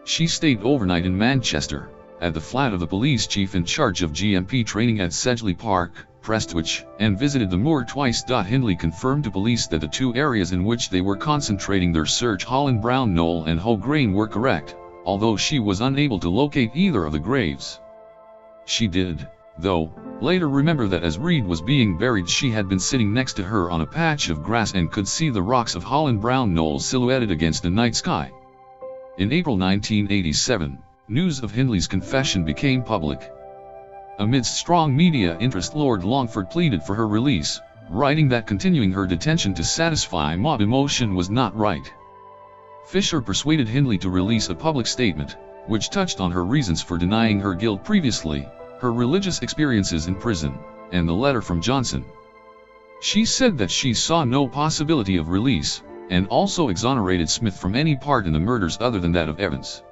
She stayed overnight in Manchester, at the flat of the police chief in charge of GMP training at Sedgley Park, Prestwich, and visited the moor twice. Hindley confirmed to police that the 2 areas in which they were concentrating their search, Holland Brown Knoll and Hoe Grane, were correct, although she was unable to locate either of the graves. She did, though, later remember that as Reed was being buried she had been sitting next to her on a patch of grass and could see the rocks of Holland Brown Knoll silhouetted against the night sky. In April 1987, news of Hindley's confession became public. Amidst strong media interest, Lord Longford pleaded for her release, writing that continuing her detention to satisfy mob emotion was not right. Fisher persuaded Hindley to release a public statement, which touched on her reasons for denying her guilt previously, her religious experiences in prison, and the letter from Johnson. She said that she saw no possibility of release, and also exonerated Smith from any part in the murders other than that of Evans.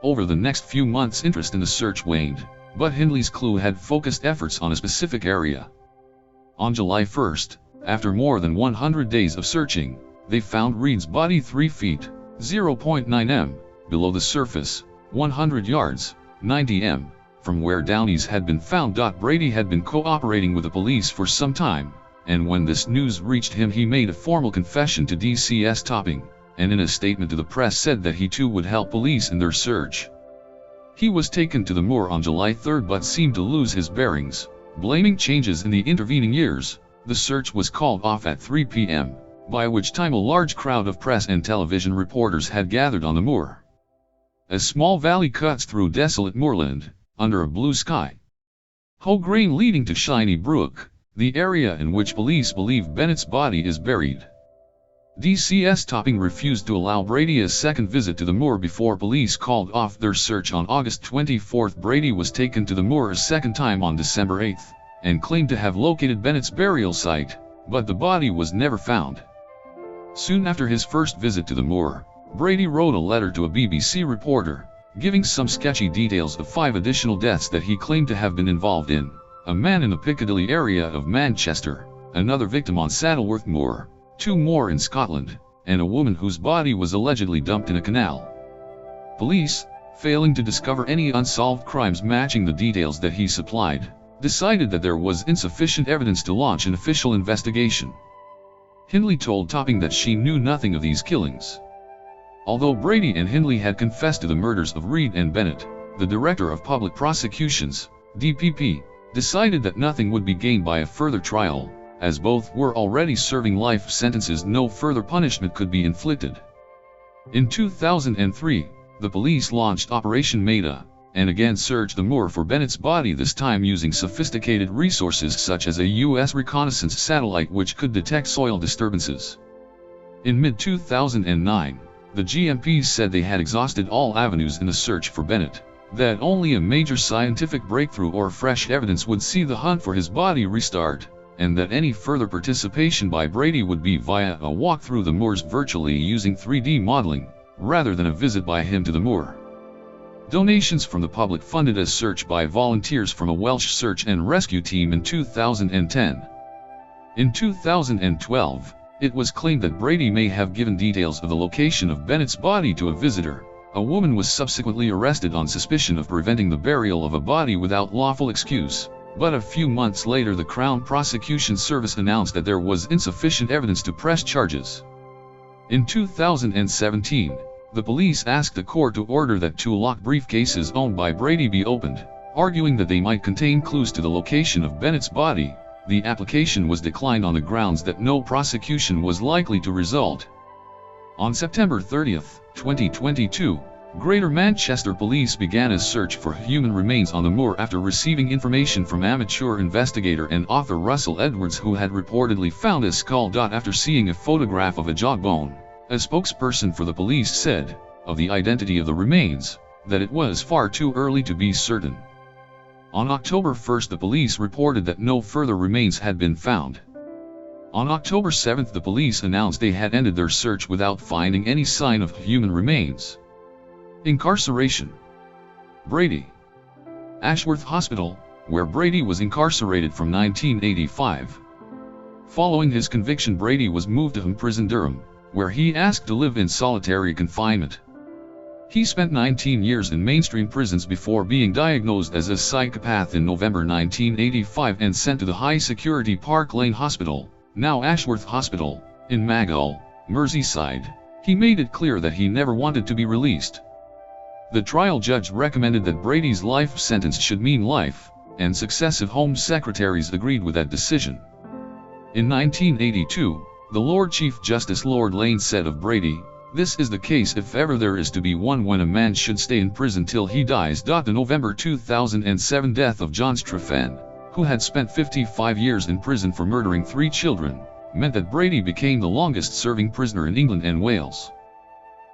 Over the next few months, interest in the search waned, but Hindley's clue had focused efforts on a specific area. On July 1, after more than 100 days of searching, they found Reed's body 3 feet, 0.9 m, below the surface, 100 yards, 90 m, from where Downey's had been found. Brady had been cooperating with the police for some time, and when this news reached him he made a formal confession to DCS Topping, and in a statement to the press said that he too would help police in their search. He was taken to the moor on July 3 but seemed to lose his bearings, blaming changes in the intervening years. The search was called off at 3 p.m., by which time a large crowd of press and television reporters had gathered on the moor. A small valley cuts through desolate moorland, under a blue sky. Hoe Grane leading to Shiny Brook, the area in which police believe Bennett's body is buried. DCS Topping refused to allow Brady a second visit to the moor before police called off their search on August 24. Brady was taken to the moor a second time on December 8, and claimed to have located Bennett's burial site, but the body was never found. Soon after his first visit to the moor, Brady wrote a letter to a BBC reporter, giving some sketchy details of 5 additional deaths that he claimed to have been involved in: a man in the Piccadilly area of Manchester, another victim on Saddleworth Moor, 2 more in Scotland, and a woman whose body was allegedly dumped in a canal. Police, failing to discover any unsolved crimes matching the details that he supplied, decided that there was insufficient evidence to launch an official investigation. Hindley told Topping that she knew nothing of these killings. Although Brady and Hindley had confessed to the murders of Reed and Bennett, the Director of Public Prosecutions, DPP, decided that nothing would be gained by a further trial. As both were already serving life sentences, no further punishment could be inflicted. In 2003, the police launched Operation Maida, and again searched the moor for Bennett's body, this time using sophisticated resources such as a U.S. reconnaissance satellite which could detect soil disturbances. In mid-2009, the GMPs said they had exhausted all avenues in the search for Bennett, that only a major scientific breakthrough or fresh evidence would see the hunt for his body restart, and that any further participation by Brady would be via a walk through the moors virtually using 3D modeling, rather than a visit by him to the moor. Donations from the public funded a search by volunteers from a Welsh search and rescue team in 2010. In 2012, it was claimed that Brady may have given details of the location of Bennett's body to a visitor. A woman was subsequently arrested on suspicion of preventing the burial of a body without lawful excuse. But a few months later, the Crown Prosecution Service announced that there was insufficient evidence to press charges. In 2017, the police asked the court to order that 2 locked briefcases owned by Brady be opened, arguing that they might contain clues to the location of Bennett's body. The application was declined on the grounds that no prosecution was likely to result. On September 30, 2022, Greater Manchester Police began a search for human remains on the moor after receiving information from amateur investigator and author Russell Edwards, who had reportedly found a skull. After seeing a photograph of a jawbone, a spokesperson for the police said, of the identity of the remains, that it was far too early to be certain. On October 1, the police reported that no further remains had been found. On October 7, the police announced they had ended their search without finding any sign of human remains. Incarceration. Brady. Ashworth Hospital, where Brady was incarcerated from 1985. Following his conviction, Brady was moved to Home Prison Durham, where he asked to live in solitary confinement. He spent 19 years in mainstream prisons before being diagnosed as a psychopath in November 1985 and sent to the high-security Park Lane Hospital, now Ashworth Hospital, in Maghull, Merseyside. He made it clear that he never wanted to be released. The trial judge recommended that Brady's life sentence should mean life, and successive Home Secretaries agreed with that decision. In 1982, the Lord Chief Justice Lord Lane said of Brady, "This is the case if ever there is to be one when a man should stay in prison till he dies." The November 2007 death of John Strephon, who had spent 55 years in prison for murdering 3 children, meant that Brady became the longest-serving prisoner in England and Wales.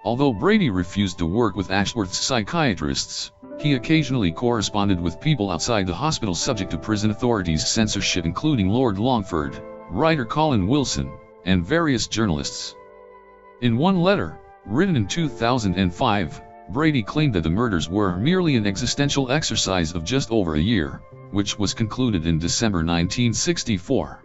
Although Brady refused to work with Ashworth's psychiatrists, he occasionally corresponded with people outside the hospital subject to prison authorities' censorship, including Lord Longford, writer Colin Wilson, and various journalists. In one letter, written in 2005, Brady claimed that the murders were merely an existential exercise of just over a year, which was concluded in December 1964.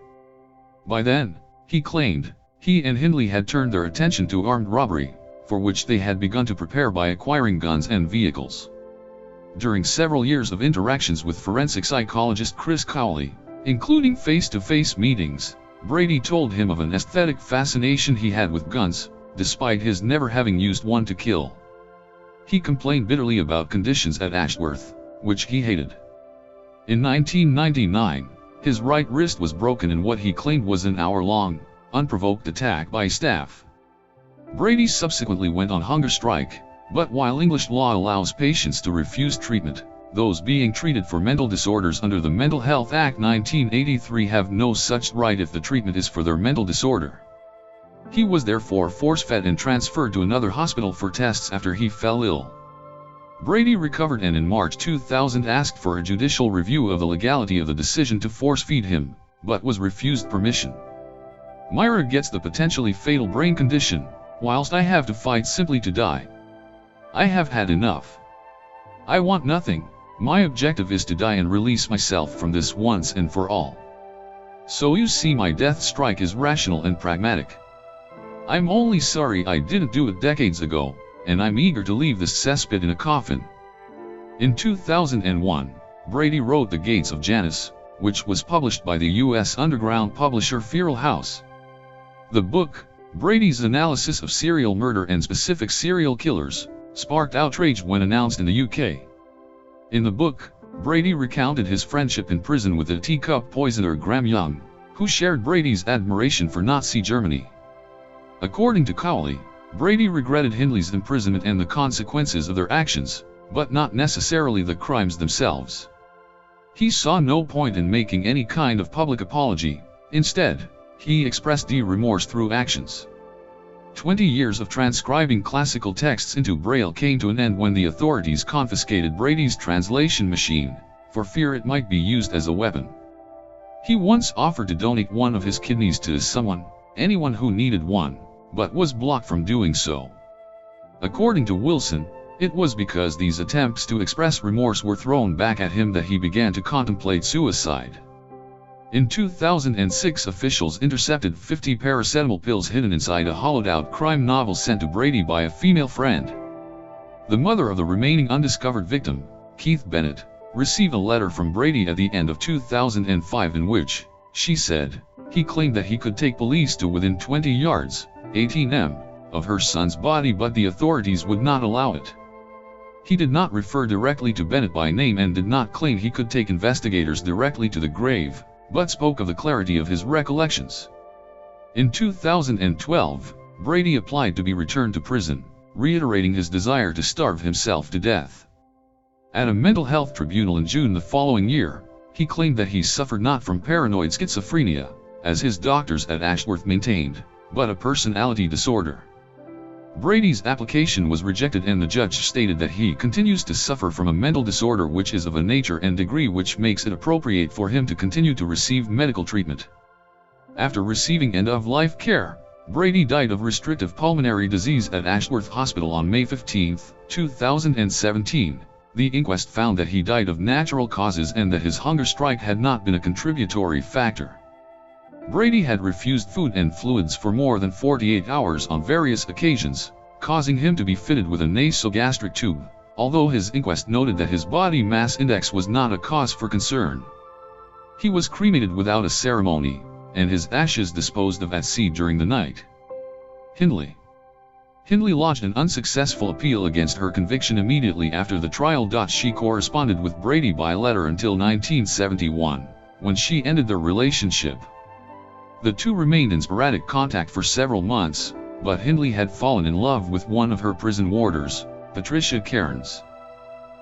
By then, he claimed, he and Hindley had turned their attention to armed robbery, for which they had begun to prepare by acquiring guns and vehicles. During several years of interactions with forensic psychologist Chris Cowley, including face-to-face meetings, Brady told him of an aesthetic fascination he had with guns, despite his never having used one to kill. He complained bitterly about conditions at Ashworth, which he hated. In 1999, his right wrist was broken in what he claimed was an hour-long, unprovoked attack by staff. Brady subsequently went on hunger strike, but while English law allows patients to refuse treatment, those being treated for mental disorders under the Mental Health Act 1983 have no such right if the treatment is for their mental disorder. He was therefore force-fed and transferred to another hospital for tests after he fell ill. Brady recovered and in March 2000 asked for a judicial review of the legality of the decision to force-feed him, but was refused permission. Myra gets the potentially fatal brain condition, whilst I have to fight simply to die. I have had enough. I want nothing. My objective is to die and release myself from this once and for all. So you see, my death strike is rational and pragmatic. I'm only sorry I didn't do it decades ago, and I'm eager to leave this cesspit in a coffin." In 2001, Brady wrote The Gates of Janus, which was published by the U.S. underground publisher Feral House. The book, Brady's analysis of serial murder and specific serial killers, sparked outrage when announced in the UK. In the book, Brady recounted his friendship in prison with the teacup poisoner Graham Young, who shared Brady's admiration for Nazi Germany. According to Cowley, Brady regretted Hindley's imprisonment and the consequences of their actions, but not necessarily the crimes themselves. He saw no point in making any kind of public apology. Instead, he expressed deep remorse through actions. 20 years of transcribing classical texts into Braille came to an end when the authorities confiscated Brady's translation machine, for fear it might be used as a weapon. He once offered to donate one of his kidneys to anyone who needed one, but was blocked from doing so. According to Wilson, it was because these attempts to express remorse were thrown back at him that he began to contemplate suicide. In 2006, officials intercepted 50 paracetamol pills hidden inside a hollowed-out crime novel sent to Brady by a female friend. The mother of the remaining undiscovered victim, Keith Bennett, received a letter from Brady at the end of 2005 in which, she said, he claimed that he could take police to within 20 yards, 18 m, of her son's body, but the authorities would not allow it. He did not refer directly to Bennett by name and did not claim he could take investigators directly to the grave, but spoke of the clarity of his recollections. In 2012, Brady applied to be returned to prison, reiterating his desire to starve himself to death. At a mental health tribunal in June the following year, he claimed that he suffered not from paranoid schizophrenia, as his doctors at Ashworth maintained, but a personality disorder. Brady's application was rejected and the judge stated that he continues to suffer from a mental disorder which is of a nature and degree which makes it appropriate for him to continue to receive medical treatment. After receiving end-of-life care, Brady died of restrictive pulmonary disease at Ashworth Hospital on May 15, 2017. The inquest found that he died of natural causes and that his hunger strike had not been a contributory factor. Brady had refused food and fluids for more than 48 hours on various occasions, causing him to be fitted with a nasogastric tube, although his inquest noted that his body mass index was not a cause for concern. He was cremated without a ceremony, and his ashes disposed of at sea during the night. Hindley lodged an unsuccessful appeal against her conviction immediately after the trial. She corresponded with Brady by letter until 1971, when she ended their relationship. The two remained in sporadic contact for several months, but Hindley had fallen in love with one of her prison warders, Patricia Cairns.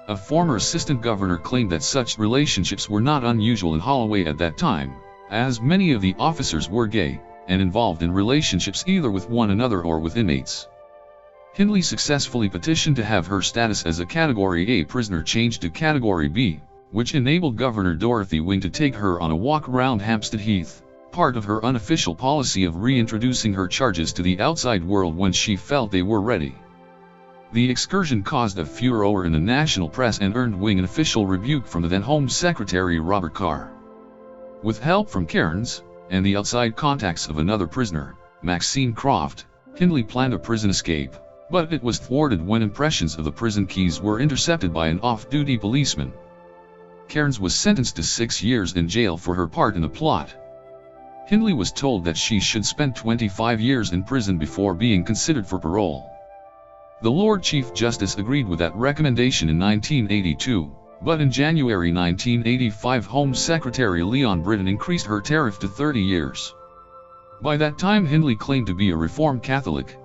A former assistant governor claimed that such relationships were not unusual in Holloway at that time, as many of the officers were gay, and involved in relationships either with one another or with inmates. Hindley successfully petitioned to have her status as a Category A prisoner changed to Category B, which enabled Governor Dorothy Wing to take her on a walk around Hampstead Heath, part of her unofficial policy of reintroducing her charges to the outside world when she felt they were ready. The excursion caused a furor in the national press and earned Wing an official rebuke from the then Home Secretary Robert Carr. With help from Cairns, and the outside contacts of another prisoner, Maxine Croft, Hindley planned a prison escape, but it was thwarted when impressions of the prison keys were intercepted by an off-duty policeman. Cairns was sentenced to 6 years in jail for her part in the plot. Hindley was told that she should spend 25 years in prison before being considered for parole. The Lord Chief Justice agreed with that recommendation in 1982, but in January 1985 Home Secretary Leon Britton increased her tariff to 30 years. By that time Hindley claimed to be a Reformed Catholic.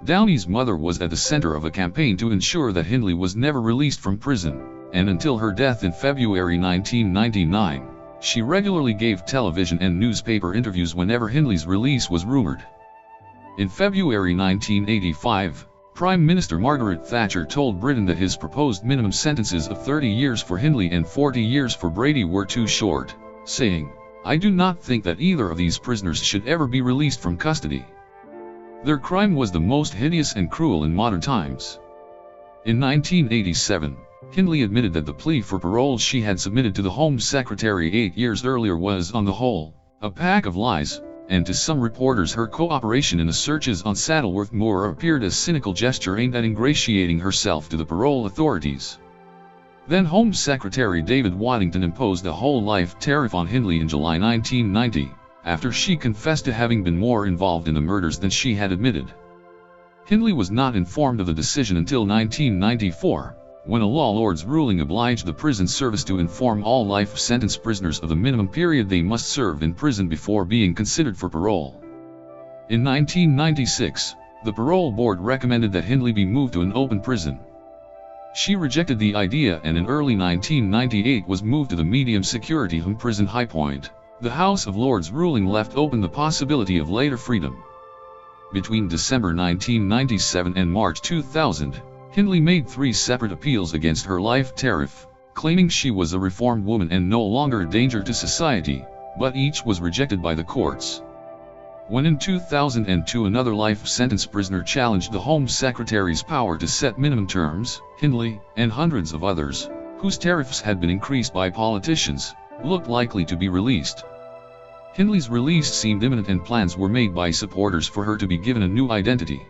Downey's mother was at the center of a campaign to ensure that Hindley was never released from prison, and until her death in February 1999. She regularly gave television and newspaper interviews whenever Hindley's release was rumored. In February 1985, Prime Minister Margaret Thatcher told Britain that his proposed minimum sentences of 30 years for Hindley and 40 years for Brady were too short, saying, "I do not think that either of these prisoners should ever be released from custody. Their crime was the most hideous and cruel in modern times." In 1987, Hindley admitted that the plea for parole she had submitted to the Home Secretary 8 years earlier was, on the whole, a pack of lies, and to some reporters her cooperation in the searches on Saddleworth Moor appeared as a cynical gesture aimed at ingratiating herself to the parole authorities. Then Home Secretary David Waddington imposed a whole-life tariff on Hindley in July 1990, after she confessed to having been more involved in the murders than she had admitted. Hindley was not informed of the decision until 1994, when a law lord's ruling obliged the prison service to inform all life sentence prisoners of the minimum period they must serve in prison before being considered for parole. In 1996, the parole board recommended that Hindley be moved to an open prison. She rejected the idea and in early 1998 was moved to the medium-security home prison High Point. The House of Lords ruling left open the possibility of later freedom. Between December 1997 and March 2000, Hindley made 3 separate appeals against her life tariff, claiming she was a reformed woman and no longer a danger to society, but each was rejected by the courts. When in 2002 another life sentence prisoner challenged the Home Secretary's power to set minimum terms, Hindley, and hundreds of others, whose tariffs had been increased by politicians, looked likely to be released. Hindley's release seemed imminent and plans were made by supporters for her to be given a new identity.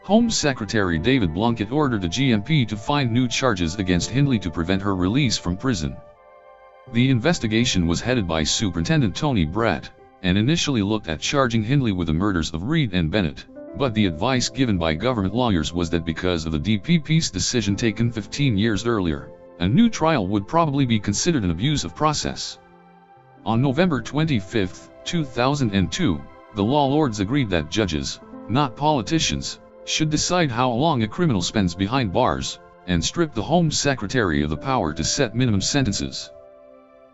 Home Secretary David Blunkett ordered the GMP to find new charges against Hindley to prevent her release from prison. The investigation was headed by Superintendent Tony Brett, and initially looked at charging Hindley with the murders of Reed and Bennett, but the advice given by government lawyers was that because of the DPP's decision taken 15 years earlier, a new trial would probably be considered an abuse of process. On November 25, 2002, the law lords agreed that judges, not politicians, should decide how long a criminal spends behind bars, and stripped the Home Secretary of the power to set minimum sentences.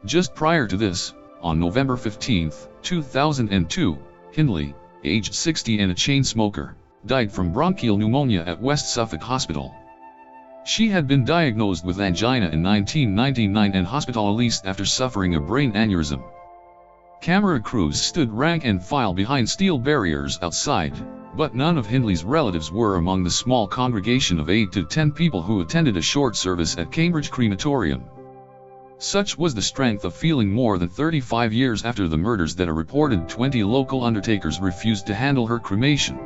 Just prior to this, on November 15, 2002, Hindley, aged 60 and a chain smoker, died from bronchial pneumonia at West Suffolk Hospital. She had been diagnosed with angina in 1999 and hospitalized after suffering a brain aneurysm. Camera crews stood rank and file behind steel barriers outside, but none of Hindley's relatives were among the small congregation of 8 to 10 people who attended a short service at Cambridge Crematorium. Such was the strength of feeling more than 35 years after the murders that a reported 20 local undertakers refused to handle her cremation.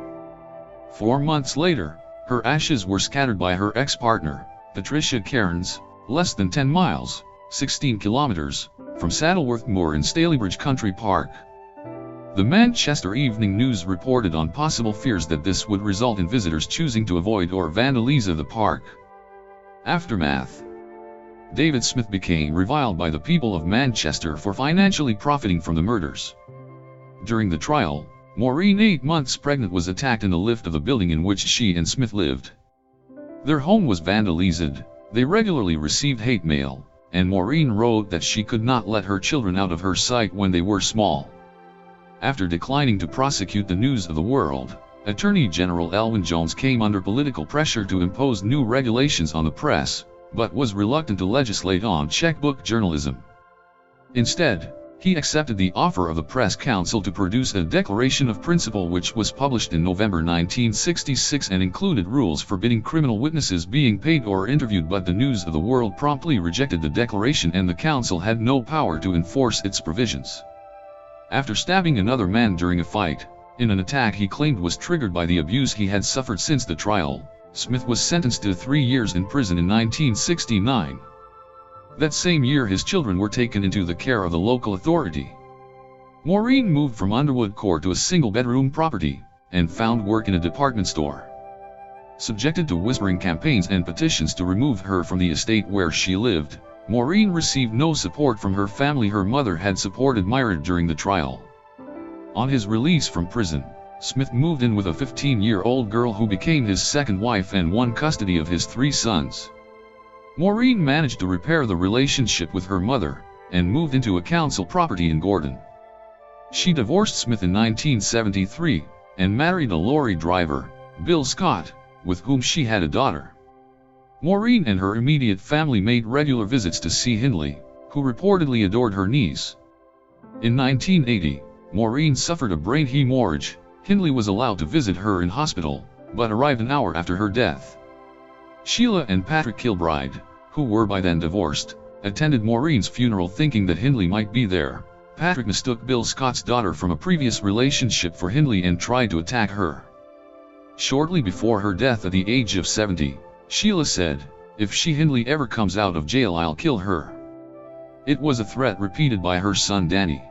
4 months later, her ashes were scattered by her ex-partner, Patricia Cairns, less than 10 miles, 16 kilometers, from Saddleworth Moor in Stalybridge Country Park. The Manchester Evening News reported on possible fears that this would result in visitors choosing to avoid or vandalize the park. Aftermath. David Smith became reviled by the people of Manchester for financially profiting from the murders. During the trial, Maureen, 8 months pregnant, was attacked in the lift of the building in which she and Smith lived. Their home was vandalized, they regularly received hate mail, and Maureen wrote that she could not let her children out of her sight when they were small. After declining to prosecute the News of the World, Attorney General Elwyn Jones came under political pressure to impose new regulations on the press, but was reluctant to legislate on checkbook journalism. Instead, he accepted the offer of the Press Council to produce a Declaration of Principle, which was published in November 1966 and included rules forbidding criminal witnesses being paid or interviewed, but the News of the World promptly rejected the declaration and the council had no power to enforce its provisions. After stabbing another man during a fight, in an attack he claimed was triggered by the abuse he had suffered since the trial, Smith was sentenced to 3 years in prison in 1969. That same year his children were taken into the care of the local authority. Maureen moved from Underwood Court to a single-bedroom property, and found work in a department store. Subjected to whispering campaigns and petitions to remove her from the estate where she lived, Maureen received no support from her family. Her mother had supported Myra during the trial. On his release from prison, Smith moved in with a 15-year-old girl who became his second wife and won custody of his 3 sons. Maureen managed to repair the relationship with her mother, and moved into a council property in Gordon. She divorced Smith in 1973, and married a lorry driver, Bill Scott, with whom she had a daughter. Maureen and her immediate family made regular visits to see Hindley, who reportedly adored her niece. In 1980, Maureen suffered a brain hemorrhage. Hindley was allowed to visit her in hospital, but arrived an hour after her death. Sheila and Patrick Kilbride, who were by then divorced, attended Maureen's funeral thinking that Hindley might be there, Patrick mistook Bill Scott's daughter from a previous relationship for Hindley and tried to attack her. Shortly before her death at the age of 70, Sheila said, "If Hindley ever comes out of jail, I'll kill her." It was a threat repeated by her son Danny.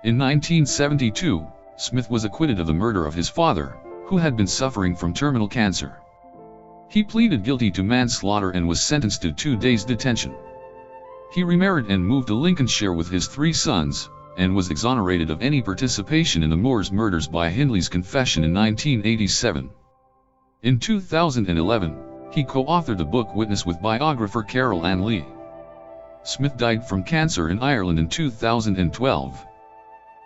In 1972, Smith was acquitted of the murder of his father, who had been suffering from terminal cancer. He pleaded guilty to manslaughter and was sentenced to 2 days detention. He remarried and moved to Lincolnshire with his 3 sons, and was exonerated of any participation in the Moores murders by Hindley's confession in 1987. In 2011, he co-authored the book Witness with biographer Carol Ann Lee. Smith died from cancer in Ireland in 2012.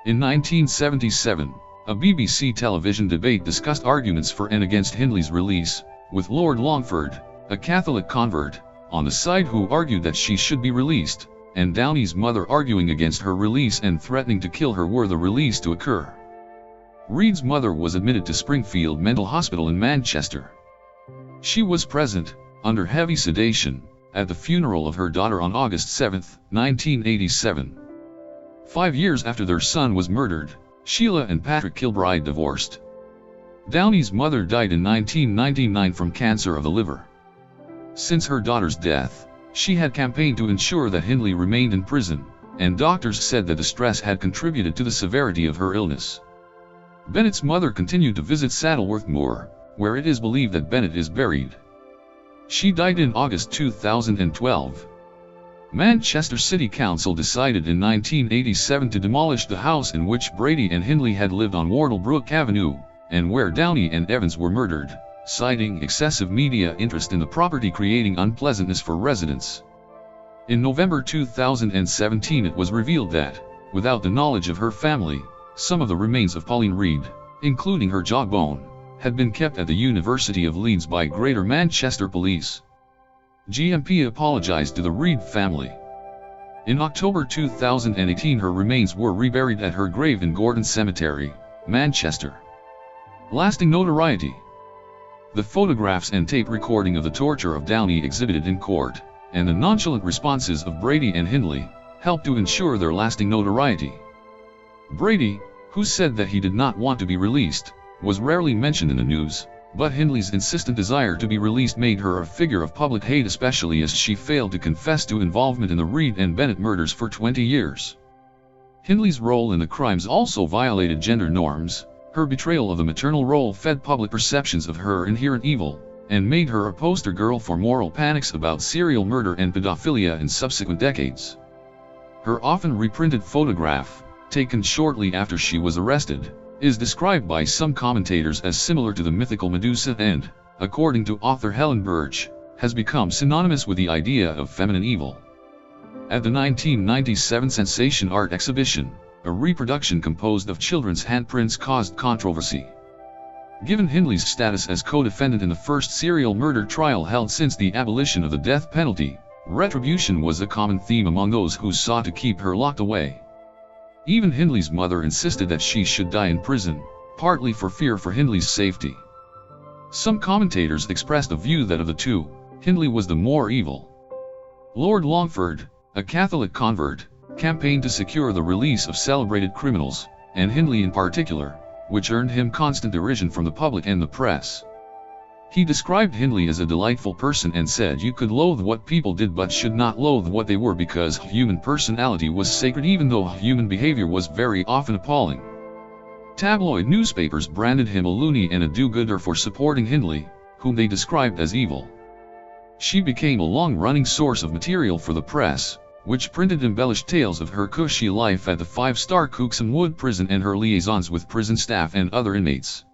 In 1977, a BBC television debate discussed arguments for and against Hindley's release, with Lord Longford, a Catholic convert, on the side who argued that she should be released, and Downey's mother arguing against her release and threatening to kill her were the release to occur. Reed's mother was admitted to Springfield Mental Hospital in Manchester. She was present, under heavy sedation, at the funeral of her daughter on August 7, 1987. 5 years after their son was murdered, Sheila and Patrick Kilbride divorced. Downey's mother died in 1999 from cancer of the liver. Since her daughter's death, she had campaigned to ensure that Hindley remained in prison, and doctors said that the stress had contributed to the severity of her illness. Bennett's mother continued to visit Saddleworth Moor, where it is believed that Bennett is buried. She died in August 2012. Manchester City Council decided in 1987 to demolish the house in which Brady and Hindley had lived on Wardlebrook Avenue, and where Downey and Evans were murdered, citing excessive media interest in the property creating unpleasantness for residents. In November 2017 it was revealed that, without the knowledge of her family, some of the remains of Pauline Reed, including her jawbone, had been kept at the University of Leeds by Greater Manchester Police. GMP apologized to the Reed family. In October 2018 her remains were reburied at her grave in Gordon Cemetery, Manchester. Lasting notoriety. The photographs and tape recording of the torture of Downey exhibited in court, and the nonchalant responses of Brady and Hindley, helped to ensure their lasting notoriety. Brady, who said that he did not want to be released, was rarely mentioned in the news, but Hindley's insistent desire to be released made her a figure of public hate, especially as she failed to confess to involvement in the Reed and Bennett murders for 20 years. Hindley's role in the crimes also violated gender norms. Her betrayal of the maternal role fed public perceptions of her inherent evil, and made her a poster girl for moral panics about serial murder and pedophilia in subsequent decades. Her often reprinted photograph, taken shortly after she was arrested, is described by some commentators as similar to the mythical Medusa and, according to author Helen Birch, has become synonymous with the idea of feminine evil. At the 1997 Sensation Art Exhibition, a reproduction composed of children's handprints caused controversy. Given Hindley's status as co-defendant in the first serial murder trial held since the abolition of the death penalty, retribution was a common theme among those who sought to keep her locked away. Even Hindley's mother insisted that she should die in prison, partly for fear for Hindley's safety. Some commentators expressed a view that of the two, Hindley was the more evil. Lord Longford, a Catholic convert, campaigned to secure the release of celebrated criminals, and Hindley in particular, which earned him constant derision from the public and the press. He described Hindley as a delightful person and said you could loathe what people did but should not loathe what they were, because human personality was sacred even though human behavior was very often appalling. Tabloid newspapers branded him a loony and a do-gooder for supporting Hindley, whom they described as evil. She became a long-running source of material for the press, which printed embellished tales of her cushy life at the 5-star Cookson Wood prison and her liaisons with prison staff and other inmates.